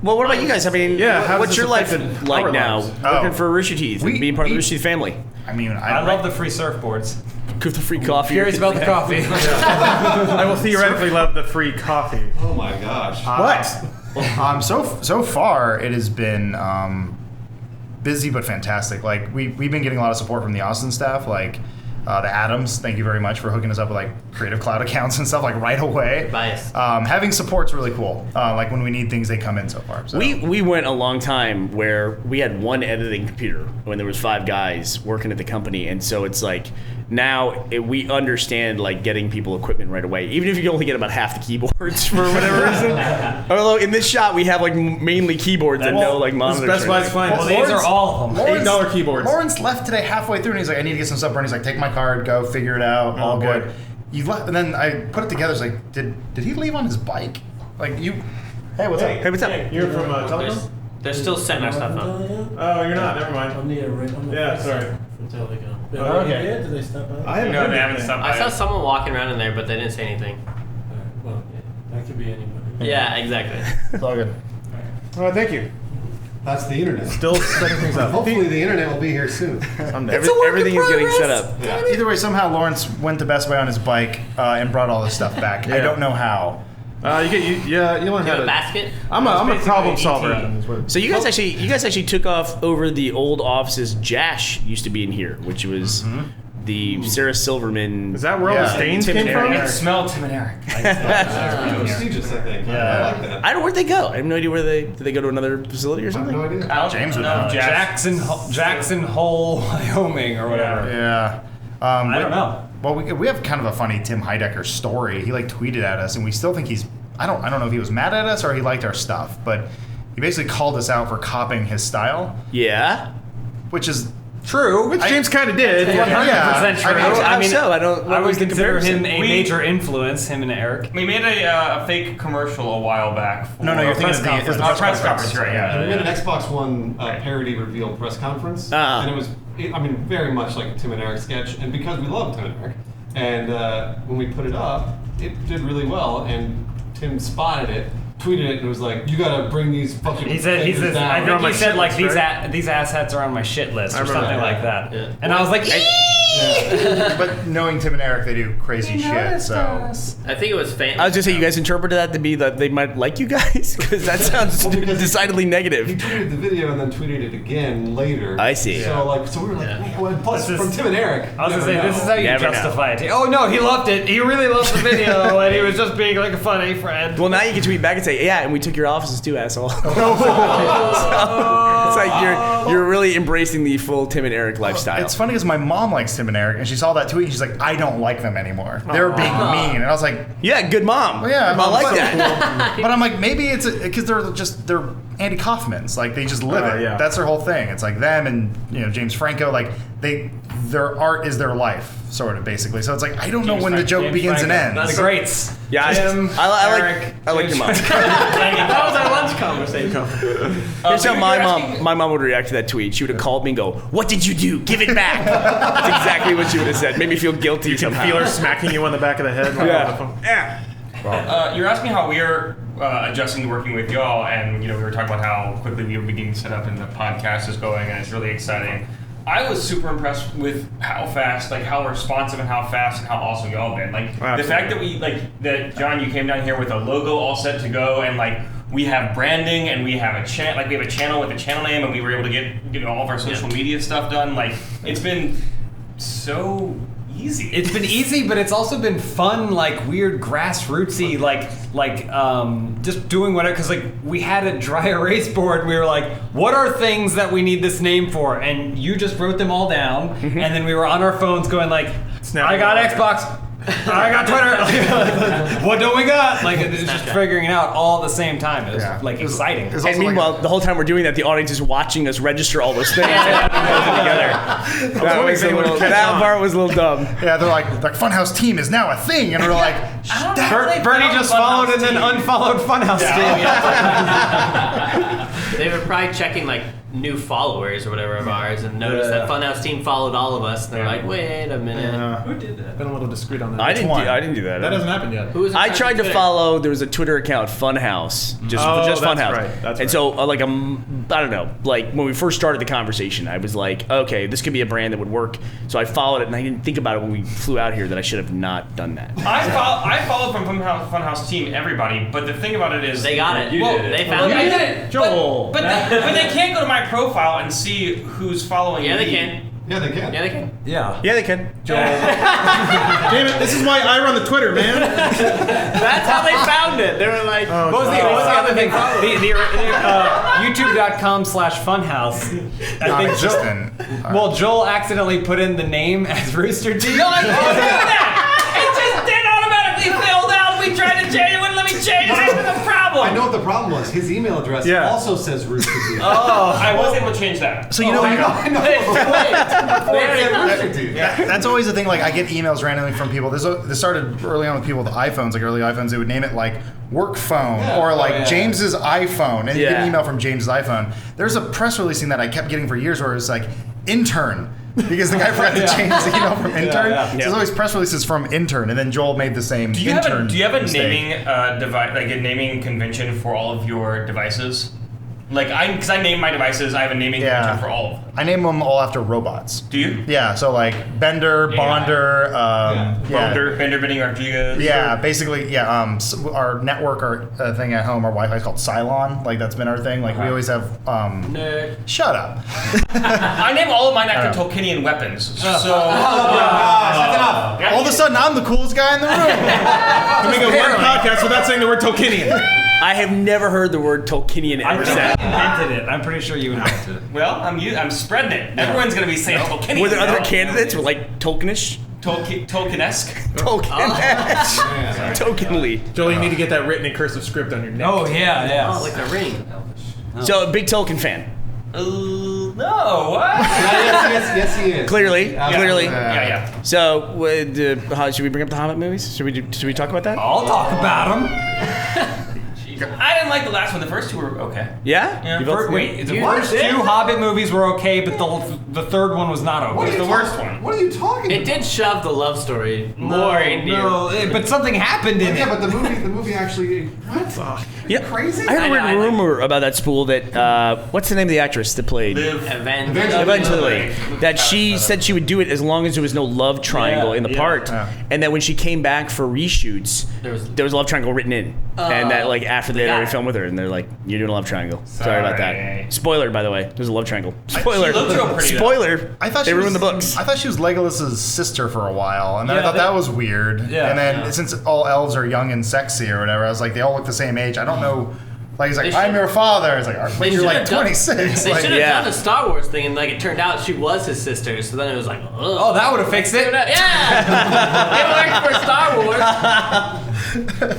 Well, what about you guys? I mean, Yeah, how what's does your this life affect like our now? lives? Working Oh. for Rooster Teeth and being part of the Rooster Teeth family. I mean, I love the free surfboards. With the free coffee. Curious about the coffee. I will theoretically love the free coffee. Oh my gosh. What? So far it has been busy but fantastic. Like we've been getting a lot of support from the Austin staff, like the Adams. Thank you very much for hooking us up with like Creative Cloud accounts and stuff like right away. Bias. Having support's really cool. Like when we need things, they come in so far. So. We went a long time where we had one editing computer when there was 5 guys working at the company, and so it's like now we understand like getting people equipment right away, even if you only get about half the keyboards for whatever reason. Although in this shop we have like mainly keyboards and no like monitors. Best Buy's fine. Well, these are all of them. $8 keyboards. Lawrence left today halfway through and he's like, I need to get some stuff. Bernie's like, take my card, go figure it out, all boy. good. You left, and then I put it together. It's like, did he leave on his bike? Like you? Hey, what's up? Hey, what's up? You're from Telecom? They're still setting our stuff up. Oh, you're not. Never mind. I'm the Yeah, sorry. From Telecom. Oh, okay. Did they stop by? I haven't No, heard they haven't anything. stopped I by. saw someone walking around in there, but they didn't say anything. Well, yeah, that could be anybody. Yeah, exactly. It's all good. Oh, thank you. That's the internet. Still setting things up. Hopefully the internet will be here soon. Everything is getting set up. Yeah. Either way, somehow Lawrence went to Best Buy on his bike and brought all this stuff back. I don't know how. You learn You how have a to. basket? I'm a basically problem ET. solver. So you guys actually took off over the old offices. Jash used to be in here, which was the Sarah Silverman. Is that where all the Yeah. stains Tim came and from? Eric. It smelled Tim and Eric. Prestigious, I think. Yeah. I like that. I don't know where'd they go. I have no idea where did they go to another facility or I have something? no idea. James would no, know. Jackson Hole, Wyoming, or whatever. Yeah. I don't know. Well, we have kind of a funny Tim Heidecker story. He like tweeted at us, and we still think he's. I don't know if he was mad at us or he liked our stuff, but he basically called us out for copying his style, Yeah. which is True, which James kind of did. 100% true. How so? I don't. I what would was the consider comparison? him a major influence, him and Eric. We made a fake commercial a while back. For No, you're thinking of the press conference, right? Yeah. We made an Xbox One parody reveal press conference, and it was, very much like a Tim and Eric sketch. And because we love Tim and Eric, and when we put it up, it did really well. And Tim spotted it, tweeted it, and was like, "You gotta bring these fucking." He said, figures down." I think he said like shit list, these asshats are on my shit list or remember something that. like that. Yeah. And I was like, But knowing Tim and Eric, they do crazy shit. So I think it was fan. I was gonna say you guys interpreted that to be that they might like you guys because that sounds Well, because decidedly He negative. tweeted the video and then tweeted it again later. I see. So we were like, man, well, plus This is- from Tim and Eric. I was gonna say, never this is know. how you Never know. justify it. Oh no, he loved it. He really loved the video, and he was just being like a funny friend. Well, now you can tweet back and say, "Yeah, and we took your offices too, asshole." So, it's like you're really embracing the full Tim and Eric lifestyle. it's funny because my mom likes Tim and Eric, and she saw that tweet, and she's like, I don't like them anymore. They're being mean, and I was like, Yeah, good mom. well, yeah, I like but- that. But I'm like, maybe it's because they're Andy Kaufmans, like they just live it. yeah. That's their whole thing. It's like them and James Franco, like their art is their life, sort of basically. So it's like I don't know when the joke begins and ends. The greats. Yeah, Tim, I like your mom. That was our lunch conversation. Here's how my mom would react to that tweet. She would have called me and go, "What did you do? Give it back." That's exactly what she would have said. Made me feel guilty. You can somehow. feel her smacking you on the back of the head. Like Yeah. on the phone. Yeah. You're asking how we're adjusting to working with y'all, and we were talking about how quickly we were beginning to set up and the podcast is going, and it's really exciting. I was super impressed with how fast, like how responsive and how fast and how awesome y'all been. Like the fact that that John, you came down here with a logo all set to go, and like we have branding and we have a channel, like we have a channel with a channel name, and we were able to get all of our social media stuff done. Like it's been so easy. It's been easy, but it's also been fun, like weird grassrootsy, like just doing whatever. Because like we had a dry erase board, and we were like, "What are things that we need this name for?" And you just wrote them all down, and then we were on our phones going like, "I got Xbox." I got Twitter. What do we got? Like it's just figuring it out all at the same time. It was like exciting. And meanwhile, the whole time we're doing that, the audience is watching us register all those things. That part was a little dumb. Yeah, they're like Funhaus team is now a thing, and we're like, Bernie just followed and then unfollowed Funhaus team. They were probably checking like new followers or whatever of ours and noticed that Funhaus team followed all of us. And they're like, wait a minute. Who did that? Been a little discreet on that. I didn't do that. That hasn't happened yet. I tried to follow. There was a Twitter account, Funhaus, just that's Funhaus. right, that's and right. so, I don't know. Like when we first started the conversation, I was like, okay, this could be a brand that would work. So I followed it, and I didn't think about it when we flew out here that I should have not done that. I followed from Funhaus team everybody, but the thing about it is they got it. They found I it. did it, Joel. But they can't go to my profile and see who's following me. Yeah, they can. Yeah, they can. Yeah, they can. Yeah, they can. Joel. Damn it! This is why I run the Twitter, man. That's how they found it. They were like, what was the other thing? YouTube.com/Funhaus. non-existent. Well, Joel accidentally put in the name as Rooster Teeth. No, I didn't do that. It just did automatically filled out. We tried to change it, wouldn't let me change it. That's the problem. I know what the problem was. His email address also says Rooster Teeth. I was able to change that. So you know, I know. Rooster Teeth. that's always the thing. Like I get emails randomly from people. This started early on with people with iPhones, like early iPhones. They would name it like work phone or like James's iPhone, and you get an email from James's iPhone. There's a press releasing that I kept getting for years where it's like intern. Because the guy forgot to change the email from intern. So there's always press releases from intern, and then Joel made the same intern. Do you have a mistake. naming device, like a naming convention for all of your devices? Like because I name my devices, I have a naming convention for all of them. I name them all after robots. Do you? Yeah, so like Bender, Bonder, Bender, Bending Rodriguez. Yeah, basically, so our network, our thing at home, our Wi-Fi is called Cylon. Like that's been our thing. Like we always have. Nerd. Shut up. I name all of mine after Tolkienian weapons. So. That's enough. All of a sudden, I'm the coolest guy in the room. You make a word podcast without saying the word Tolkienian. I have never heard the word Tolkienian ever said. Invented it. I'm pretty sure you invented it. Well, I'm spreading it. Everyone's gonna be saying Tolkienian. Were there other candidates with like Tolkienish? Tolkien-esque. Tokenly. Joel, you need to get that written in cursive script on your neck. Oh yeah. Oh, like a ring. So, big Tolkien fan. No, what? Yes, he is. Clearly. Yeah. So, should we bring up the Hobbit movies? Should we talk about that? I'll talk about them. I didn't like the last one. The first two were okay. Yeah? Yeah. You both- The first two Hobbit movies were okay, but the third one was not okay. What are you The worst one. What are you talking It about? did shove the love story more into you. But something happened in Yeah, it. but the movie actually. What? Yeah. Crazy? I heard I a know, weird rumor about that spool that, what's the name of the actress that played? Eventually. That she said she would do it as long as there was no love triangle in the part. And that when she came back for reshoots, there was a love triangle written in. And that like after they had already filmed with her, and they're like, you're doing a love triangle. Sorry about that. Spoiler, by the way. There's a love triangle. Spoiler. She looked real pretty, though. Spoiler. I thought they she ruined was, the books. I thought she was Legolas's sister for a while, and then I thought that was weird. Yeah. And then since all elves are young and sexy or whatever, I was like, they all look the same age. I don't know. Like he's like, I'm your father. It's like, but you're like 26. They Like, should have done the Star Wars thing, and like it turned out she was his sister. So then it was like, Oh, that would have fixed it. Yeah, it worked for Star Wars.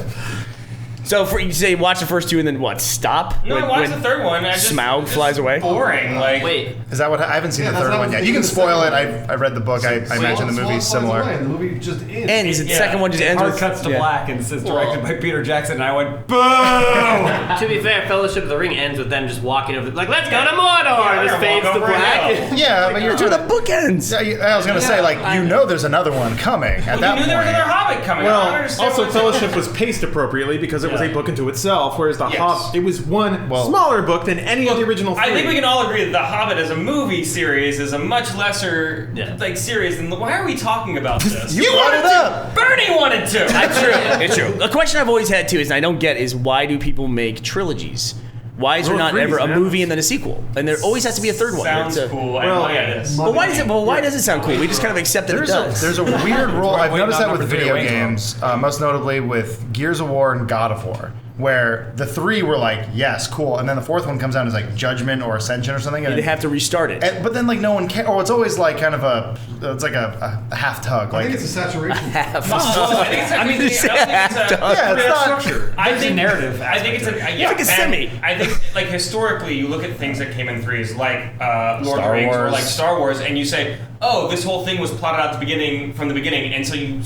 So you say watch the first two and then what? Stop? No, I watched the third one. Smaug flies away. Boring. Like Wait, is that what I haven't seen the that's third what I one was yet? thinking You can the spoil it. second I read the book. I imagine the movie's similar. The movie just ends. Ends. The second one just ends Hard with cuts to black and it says directed by Peter Jackson, and I went, boo! to be fair, Fellowship of the Ring ends with them just walking over, like, let's go to Mordor. And it fades to black. Yeah, but you're Through the bookends. I was gonna say like you know there's another one coming at you that knew there was point. another Hobbit coming. I don't Well, understand also what's Fellowship was paced appropriately because it was was a book into itself, whereas The Yes. Hobbit, it was one Well- smaller book than any of the original three. I think we can all agree that The Hobbit as a movie series is a much lesser series than. Why are we talking about this? You brought it up. Bernie wanted to. That's true. It's true. A question I've always had too is, and I don't get, is why do people make trilogies? Why is there not ever a movie and then a sequel? And there always has to be a third one. Sounds cool. well, I get it. But why does it? Well, why does it sound cool? We just kind of accept that it does. There's a weird rule. I've waiting noticed on that with number three video to wait games, most notably with Gears of War and God of War, where the three were like, yes, cool, and then the fourth one comes out as like Judgment or Ascension or something, and They have to restart it. but then like no one cares, or it's always like kind of it's like a half tug. I Like think it's a saturation. I think it's actually. it's yeah, it's not. structure. I There's a think narrative I think it's a like a and semi. I think like historically, you look at things that came in threes, like Lord of the Star Rings or Wars. like Star Wars, and you say, "Oh, this whole thing was plotted out from the beginning," and so you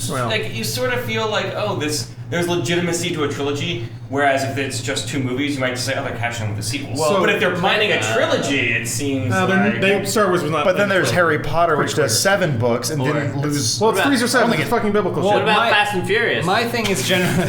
you sort of feel like, "Oh, there's legitimacy to a trilogy." Whereas if it's just two movies, you might say, "Oh, they're catching with the sequels." Well, but if they're planning a trilogy, it seems like Star Wars was not. But then there's planned. Harry Potter, which does 7 books and didn't lose. Well, it's 3s or 7s. think It's fucking biblical What shit. about My- Fast and Furious? My thing is generally.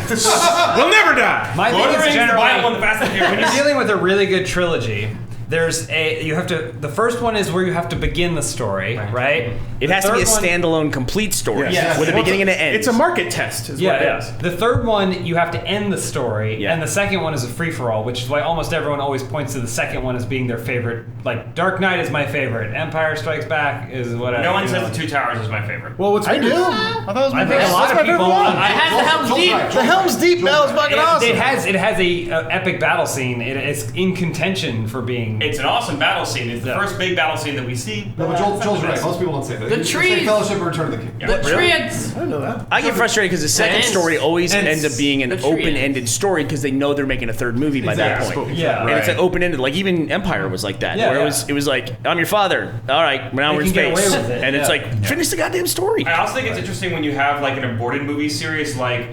We'll never die. My Lord of thing the is Rings, the Bible, and generally. the Fast and When you're Furious. dealing with a really good trilogy, the first one is where you have to begin the story, right? It The has to be a third one- standalone, complete story Yes. with a beginning and an end. It's a market test, is what it is. The third one, you have to end the story, Yeah. and the second one is a free-for-all, which is why almost everyone always points to the second one as being their favorite. Like, Dark Knight is my favorite, Empire Strikes Back is whatever. No one you says know. the Two Towers is my favorite. Well, what's I do. weird is- I thought it was my I think a favorite. lot That's of my people. favorite one. I had the Helm's Deep. The Helm's Deep bell is fucking awesome. It has a epic battle scene. It's in contention for being. It's an awesome battle scene. It's the Yeah. first big battle scene that we see. No, but Joel's right. Most people don't say that. The They say trees. Fellowship or Return of the King. The trees. I didn't know that. I get frustrated because the second Ends. story always ends up being an The tree open-ended story because they know they're making a third movie by that Exactly. point. Yeah. And it's Right. like open-ended. Like even Empire was like that, Yeah, where yeah. it was like, I'm your father. All right, now They we're in can get space, away with it, and it's yeah. like finish the goddamn story. I also think it's interesting when you have like an aborted movie series like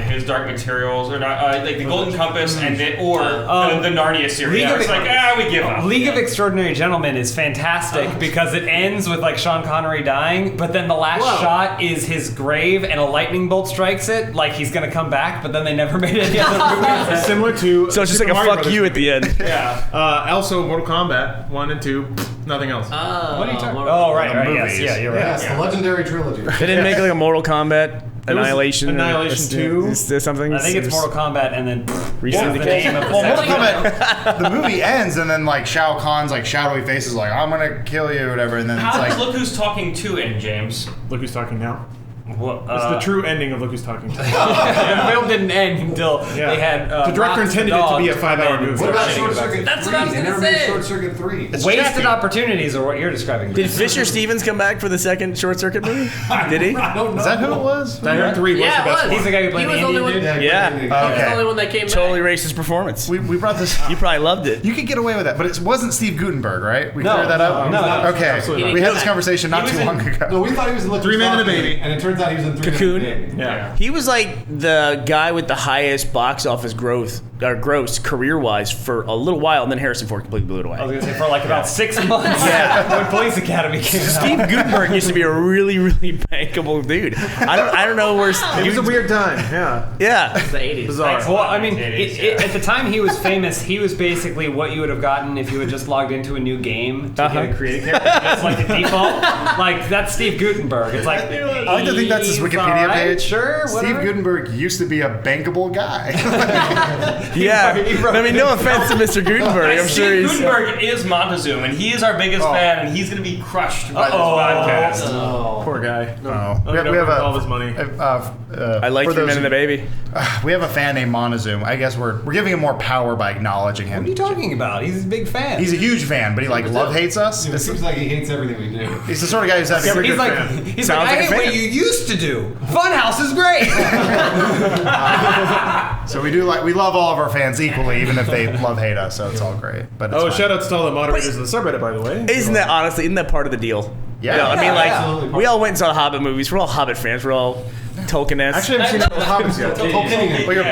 His Dark Materials or not, like the Golden Compass and the Narnia series. League where of- it's like we give up. League of Extraordinary Gentlemen is fantastic because it ends with like Sean Connery dying, but then the last shot is his grave and a lightning bolt strikes it, like he's gonna come back, but then they never made any other movies. Similar to So it's just Super like a Mario fuck Brothers you at the end. Yeah. Also, Mortal Kombat 1 and 2, nothing else. What are you talking about? Oh, right, right, yes, movies. yeah, you're right. Yes, the legendary trilogy. They didn't make like a Mortal Kombat, Annihilation, Annihilation 2. Is there something? I think it's Mortal Kombat and then Recently the name of the Well, Mortal second Kombat, the movie ends and then like Shao Kahn's like shadowy face is like, I'm gonna kill you or whatever, and then it's How like, does Look Who's Talking 2 end, James? Look who's talking now. What, It's the true ending of Look Who's Talking. the film didn't end until Yeah. they had The director Rock's intended it to be a dog 5-hour come in movie. What about and Short start Circuit 3? That's what I was They gonna never made say. Short Circuit 3. Wasted opportunities are what you're describing. Did Fisher Stevens come back for the second Short Circuit movie? Did he? I don't know. is that who it was? Die Hard 3 was Yeah, the it best was. one. He's the guy who played He was the the only Indian one. dude? Yeah. He was the Okay. only one that came Totally back. racist performance. We brought this. You probably loved it. You could get away with that, but it wasn't Steve Gutenberg, right? We No, cleared that up? no, Okay. absolutely not. We had this conversation not He too was long ago. No, we thought he was in Look Three Who's Men and a Talking, Baby. and it turns out he was in 3 Cocoon? Men and a Baby. Yeah. He was like the guy with the highest box office gross career-wise for a little while, and then Harrison Ford completely blew it away. I was gonna say for like about 6 months. Yeah. when Police Academy came out. Steve Gutenberg used to be a really, really bankable dude. I don't know where. It was a weird time, yeah. Yeah. The 80s. Bizarre. Well, I mean, 80s, at the time he was famous, he was basically what you would have gotten if you had just logged into a new game to get a creative character. It's like a default. Like, that's Steve Gutenberg. It's like, I like to think that's his he's Wikipedia alright, page. Sure, Steve whatever. Gutenberg used to be a bankable guy. Yeah. He wrote- I mean, no offense to Mr. Gutenberg. I'm sure Steve he's. Gutenberg is Montezuma, and he is our biggest fan, and he's going to be crushed by this podcast. Poor guy. Oh. We have all his money. I like for your those men and the baby. We have a fan named Montezuma. I guess we're giving him more power by acknowledging him. What are you talking about? He's a big fan. He's a huge fan, but he like love hates us. It seems like he hates everything we do. He's the sort of guy who's having. He's like, Sounds I like a hate fan. what you used to do. Funhaus is great. So we love all of our fans equally, even if they love hate us. So it's all great. But it's Oh, fine. shout outs to all the moderators of the subreddit, by the way. Isn't that part of the deal? Yeah. You know, I mean, like, absolutely. we all went and saw Hobbit movies. We're all Hobbit fans. We're all Tolkien-esque. Actually, I haven't seen the Hobbits yet. Tolkien. But you're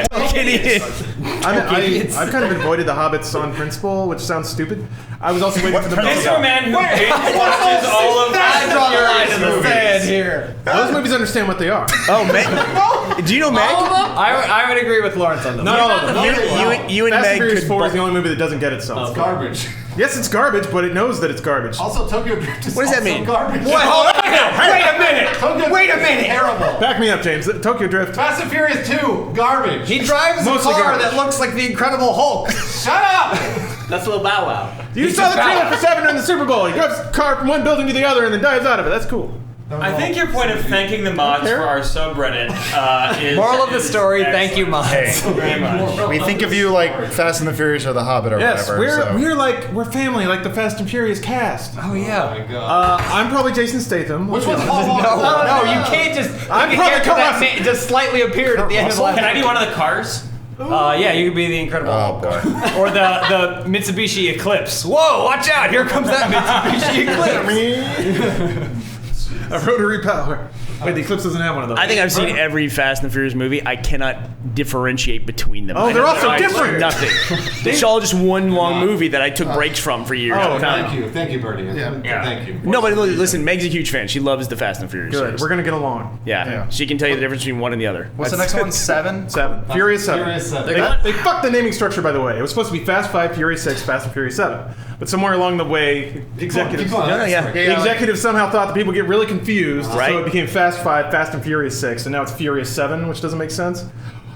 I've kind of avoided the Hobbits on principle, which sounds stupid. I was also waiting for the This is a man who watches all of I draw the line in the sand here. here. Those movies understand what they are. Oh, Meg. Do you know Meg? I would agree with Lawrence on them. Not all of them. You and Fast Meg and Furious could 4 is the only movie that doesn't get itself. It's garbage. Yes, it's garbage, but it knows that it's garbage. Also, Tokyo Drift is What does that also mean? garbage. Wait a minute. Wait a minute. Terrible. Back me up, James. Tokyo Drift. Fast and Furious 2, garbage. He drives Mostly a car garbage. that looks like the Incredible Hulk. Shut up! That's a little Bow Wow. You saw the trailer for 7 during the Super Bowl. He drives a car from one building to the other and then dives out of it. That's cool. I think your point of thanking the mods for our subreddit is. Moral of the story, excellent. thank you, mods. Hey, Very much. we think of you like Fast and the Furious or The Hobbit or Yes, whatever. we're family, like the Fast and Furious cast. Oh, Oh yeah. my god. I'm probably Jason Statham. Which one's Paul No, Walker? you can't just. I'm the probably character that Russell. just slightly appeared at the end of the last. Can I be one of the cars? Yeah, you could be the Incredible Oh Hulk. boy. Or the Mitsubishi Eclipse. Whoa, watch out! Here comes that Mitsubishi Eclipse. A rotary power. Wait, the Eclipse doesn't have one of those. I think I've seen every Fast and the Furious movie. I cannot differentiate between them. Oh, they're all so different. Nothing. It's all just one long movie that I took breaks from for years. Oh, at a time. Thank you, Burnie. Yeah. Thank you. No, but listen, Meg's a huge fan. She loves the Fast and Furious. Good. series. We're gonna get along. Yeah, she can tell you the difference between one and the other. What's the next one? 7? 7. Furious 7. Furious 7. They fucked the naming structure, by the way. It was supposed to be Fast 5, Furious 6, Fast and Furious 7. But somewhere along the way, the executives, Keep going. the executives somehow thought that people get really confused, Right. so it became Fast 5, Fast and Furious 6, and now it's Furious 7, which doesn't make sense.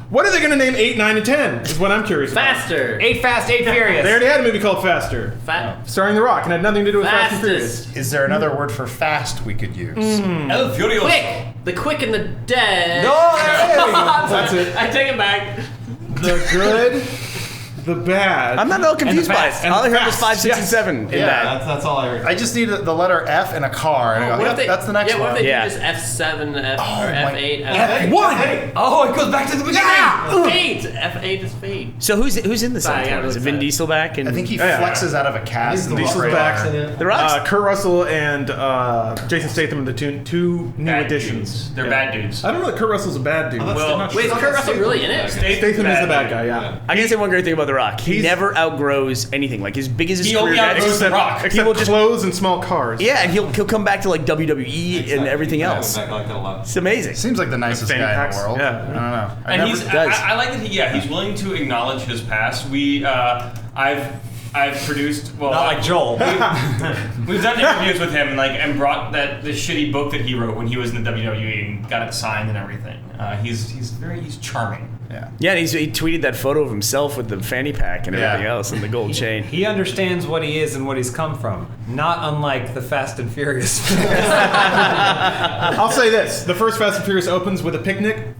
What are they going to name 8, 9, and 10? Is what I'm curious about. Faster. 8 Fast, 8 Furious. They already had a movie called Faster, starring The Rock, and had nothing to do with Fast and Furious. Fastest. Is there another word for fast we could use? El Furioso. Quick. The quick and the dead. No, there we go. That's it. I take it back. The good, the bad. I'm not at all confused by it. and All I heard was fast. 5, 6, and Yes. 7 in that. That's all I heard. I just need the letter F in a car, and I go, What yep, if they, that's the next yeah, what one. if they Yeah. do just F7, or my- F8, F1. Oh, it goes back to the beginning. F8. F8 is fate. So who's in the Sorry, I second got one? Is it really Vin sad. Diesel back? And I think he Yeah. flexes out of a cast. in the Diesel's trailer. back. the Rock's. Kurt Russell and Jason Statham are the two new Bad additions. dudes. They're bad dudes. I don't know that Kurt Russell's a bad dude. Well, Wait, is Kurt Russell really in it? Statham is the bad guy, yeah. I can say one great thing about The Rock. He never outgrows anything. Like as big as his He career only gets. outgrows The Rock. Except will just- clothes and small cars. Yeah, and he'll come back to like WWE and everything else. I like that a lot. It's amazing. Seems like the nicest Fanny guy in packs. the world. Yeah. I don't know. I And never, he's, does. I like that he's willing to acknowledge his past. I've produced, well, Not like Joel. we've done interviews with him and brought the shitty book that he wrote when he was in the WWE and got it signed and everything. He's charming. yeah. Yeah, and he tweeted that photo of himself with the fanny pack and everything Yeah. else and the gold chain. He understands what he is and what he's come from. Not unlike the Fast and Furious. I'll say this: the first Fast and Furious opens with a picnic.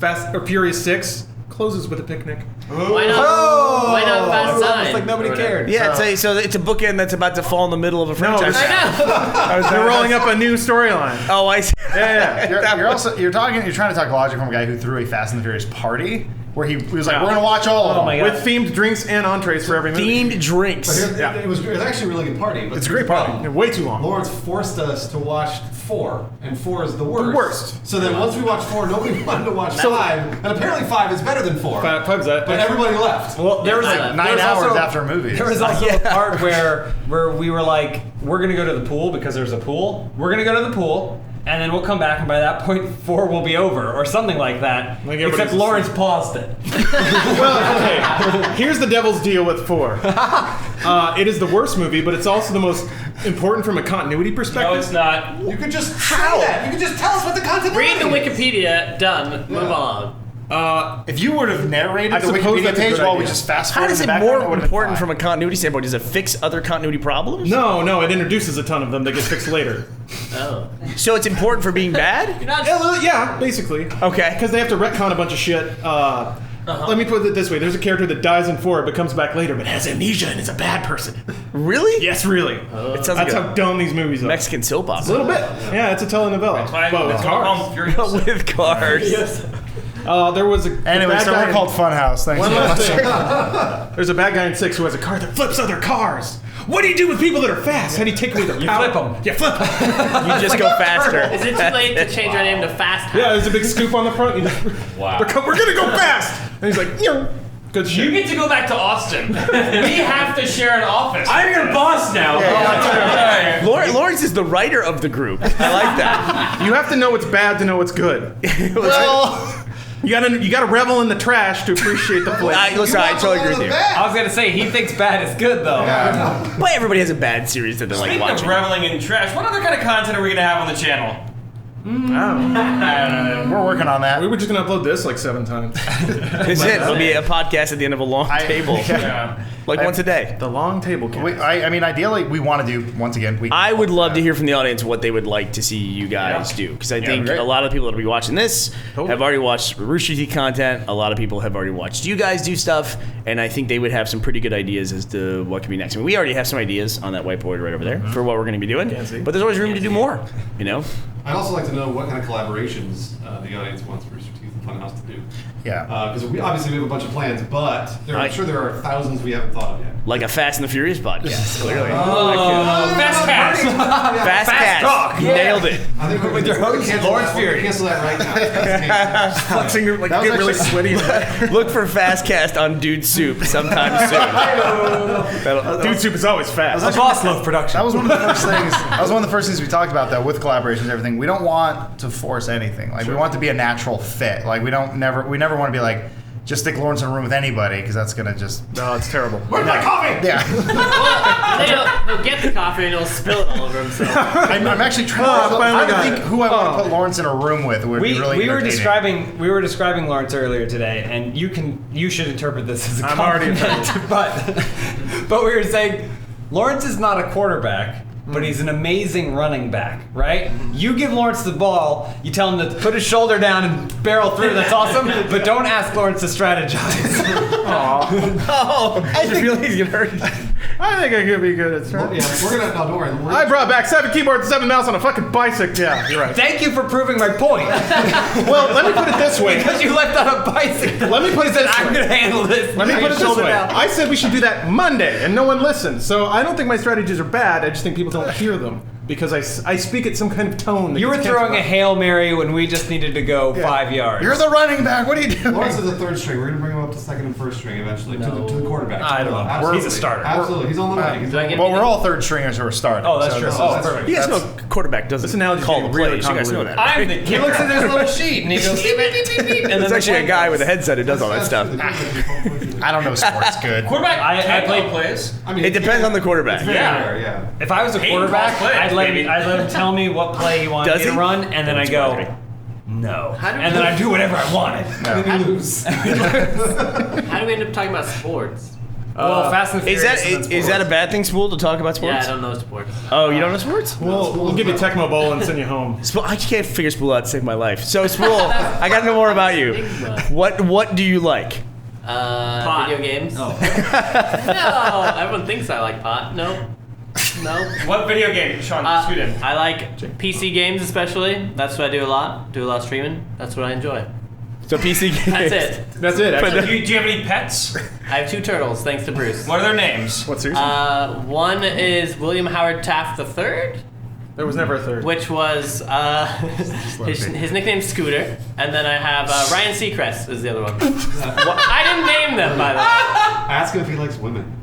Furious 6 closes with a picnic. Why not? Why not Fast 9? It's like nobody Or whatever? cared. Yeah, so it's a bookend that's about to fall in the middle of a franchise. I know. They're rolling up a new storyline. Oh, I see. Yeah. You're trying to talk logic from a guy who threw a Fast and the Furious party where he was like, we're gonna watch all of them. my God. With themed drinks and entrees for every movie. Themed drinks. It was actually a really good party. But It's a great party. Way too long. Lawrence forced us to watch 4, and 4 is the worst. The worst. So then once we watched 4, nobody wanted to watch 5, and apparently 5 is better than 4. Five's that. But everybody left. Well, there was Yeah, like 9 there was hours also- after a movie. There was also a part where we were like, we're gonna go to the pool because there's a pool. We're gonna go to the pool, and then we'll come back, and by that point, 4 will be over, or something like that. Like everybody's Except Lawrence paused it. Well, okay. Here's the devil's deal with 4. It is the worst movie, but it's also the most important from a continuity perspective. No, it's not. You could just say that. You could just tell us what the content Read the is. Wikipedia. Done. Move on. If you would have narrated I the suppose Wikipedia that's a page good while we idea. just fast How forward is in it the background, more it would've important been from fine. a continuity standpoint? Does it fix other continuity problems? No, it introduces a ton of them that get fixed later. Oh. So it's important for being bad? You're not. Yeah, basically. Okay. Because they have to retcon a bunch of shit. Let me put it this way: there's a character that dies in 4, but comes back later, but has amnesia and is a bad person. Really? Yes, really. It sounds That's like how a dumb these movies are. Mexican soap A opera. little bit. Yeah, it's a telenovela. That's why But with it's called cars. Furious. With cars. There was a Anyway, bad so guy we're in- called Funhaus. Thanks One so last much. thing. There's a bad guy in 6 who has a car that flips other cars. What do you do with people that are fast? How do you take away their power? flip 'em. You flip 'em. You just go faster. Is it too late to change our name to Fast House? Yeah, there's a big scoop on the front. You just, Wow. we're gonna go fast. And he's like, Good shit. You get to go back to Austin. We have to share an office. I'm your boss now. Lawrence is the writer of the group. I like that. You have to know what's bad to know what's good. Well, You gotta revel in the trash to appreciate the flavor. Listen, I totally agree with you. I was gonna say he thinks bad is good though. But everybody has a bad series that they like Speaking watching. of reveling in trash, what other kind of content are we gonna have on the channel? we're working on that. We were just gonna upload this like 7 times. That's it. It'll be a podcast at the end of a long table. Yeah. Like once a day. The long table cast. I mean, ideally, we want to do once again. I would love to hear from the audience what they would like to see you guys do, because I think great. a lot of people that will be watching this have already watched Rooster Teeth content. A lot of people have already watched you guys do stuff, and I think they would have some pretty good ideas as to what could be next. I mean, we already have some ideas on that whiteboard right over there for what we're going to be doing, but there's always room to do more. You know. I'd also like to know what kind of collaborations the audience wants Rooster Teeth and Funhaus to do. Yeah. Because we obviously have a bunch of plans, but I'm sure there are thousands we haven't thought of yet. Like a Fast and the Furious podcast, clearly. Fast cast. Fast Cast. talk. You nailed it. I think we're With your host, Lawrence Fury. Cancel that right now. Flexing, like, That was get really actually- sweaty. Look for Fast Cast on Dude Soup sometime soon. Dude Soup is always fast. A Boss Loaf production. That was one of the first things. That was one of the first things we talked about, though, with collaborations and everything. We don't want to force anything. Like we want it to be a natural fit. Like we never want to be like, just stick Lawrence in a room with anybody, because that's gonna just. No, it's terrible. Where's my coffee? Yeah. They'll get the coffee and he'll spill it all over himself. I'm actually trying to think who I want to put Lawrence in a room with. Would be really we were entertaining. describing Lawrence earlier today, and you should interpret this as a I'm already compliment. but we were saying Lawrence is not a quarterback, but he's an amazing running back, right? You give Lawrence the ball, you tell him to put his shoulder down and barrel through. That's awesome, but don't ask Lawrence to strategize. I feel he's gonna hurt. I think I could be good at strategy. Yeah, we're gonna. No, don't worry. I brought back 7 keyboards and 7 mouse on a fucking bicycle. Yeah, you're right. Thank you for proving my point. Well, let me put it this way. Because you left on a bicycle. Let me put it He said, this I'm way. going to handle this. Let me put it this Shoulder way. down. I said we should do that Monday, and no one listened. So I don't think my strategies are bad. I just think people don't hear them because I speak at some kind of tone. That You were gets throwing a canceled Hail Mary when we just needed to go 5 yards. You're the running back. What are you doing? Lawrence is the third string. We're gonna bring him up to second and first string eventually to the quarterback. I don't know. Absolutely. He's a starter. Absolutely, he's on the way. Do I get Well, we're all third stringers who are starting. Oh, that's so true. this Oh, is- perfect. You guys know quarterback doesn't This analogy's call the getting really plays. You guys know that. I'm the He looks at his little sheet and he goes beep, beep, beep, beep, beep. And There's then actually a guy with a headset who does all that stuff. I don't know sports good. Quarterback I can't played- call plays. I mean, It depends on the quarterback. Yeah. If I was a Hayden quarterback, calls plays, I'd let baby. him tell me what play he wanted Does me to he? run, and then I go, no. How do And then I do whatever I wanted. Then you lose. How do we end up talking about sports? Well, Fast and Is Furious. that and then is that a sports. bad thing, Spool, to talk about Yeah, sports? I don't know sports. Oh, you don't know sports? We'll give you Tecmo Bowl and send you home. Spool, I can't figure Spool out to save my life. So Spool, I gotta know more about you. What do you like? Video games. Oh. No, everyone thinks I like pot. No. What video game, Sean? Scoot in. I like PC games especially. That's what I do a lot. Do a lot of streaming. That's what I enjoy. So PC games. That's it. That's it. Actually. Do you have any pets? I have 2 turtles, thanks to Bruce. What are their names? What's yours? One is William Howard Taft III, There was never a third. which was his nickname's Scooter, and then I have Ryan Seacrest is the other one. I didn't name them, by the way. Ask him if he likes women.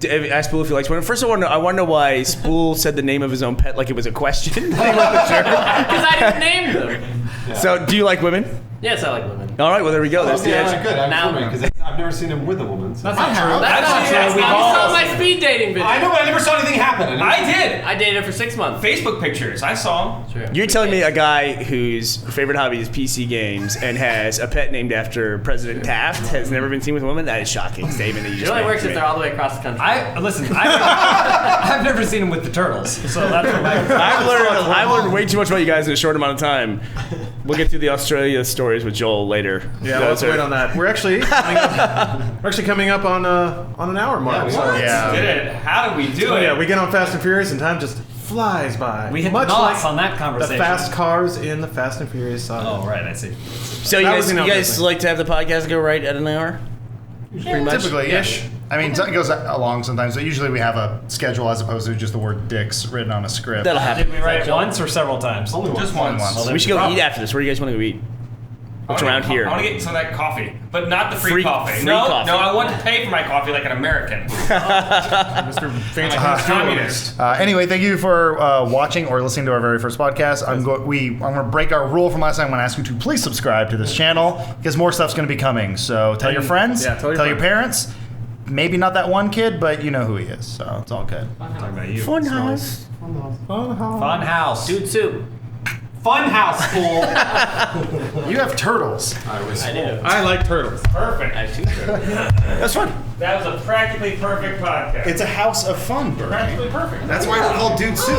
Ask Spool if he likes one. First, I want to know why Spool said the name of his own pet like it was a question. Because I didn't name them. So, do you like women? Yes, I like women. All right, well there we go. There's the Yeah, answer. good. I'm Now- because I've never seen him with a woman. So. That's not true. That's not true. You saw my speed dating video. I know, but I never saw anything happen. I did. I dated her for 6 months. Facebook pictures. I saw them. True. You're telling me a guy whose favorite hobby is PC games and has a pet named after President Taft has never been seen with a woman? That is shocking statement that you It just only made works to if me. they're all the way across the country. I've never seen him with the turtles, so that's what I've learned way too much about you guys in a short amount of time. We'll get to the Australia stories with Joel later. Yeah, Those let's are- wait on that. We're actually coming up on an hour mark. Yeah, we Yeah. Did it? How did we do Oh it? yeah, we get on Fast and Furious and time just flies by. We hit much knots like on that the conversation. fast cars in the Fast and Furious saga. Oh, right, I see. So you That was guys, the you guys thing. like to have the podcast go right at an hour? Pretty much. Typically-ish. I mean, it goes along sometimes, but usually we have a schedule as opposed to just the word dicks written on a script. That'll happen. Did we write it once or several times? Only Just one. once. Once. We should go eat after this. Where do you guys want to go eat? What's around here? I want to get some of that coffee, but not the free coffee. free No, coffee. no, I want to pay for my coffee like an American. Mr. Fancy Communist. Anyway, thank you for watching or listening to our very first podcast. I'm going to break our rule from last time. I'm going to ask you to please subscribe to this channel because more stuff's going to be coming. So tell your friends, yeah, tell your parents. Maybe not that one kid, but you know who he is. So it's all good. Talking about you. Funhaus. Funhaus. Dude soup. Funhaus, fool. You have turtles. I do. I like turtles. Perfect. I have 2 turtles. That's fun. That was a practically perfect podcast. It's a house of fun, Burnie. Practically perfect. That's why we're called Dude Soup.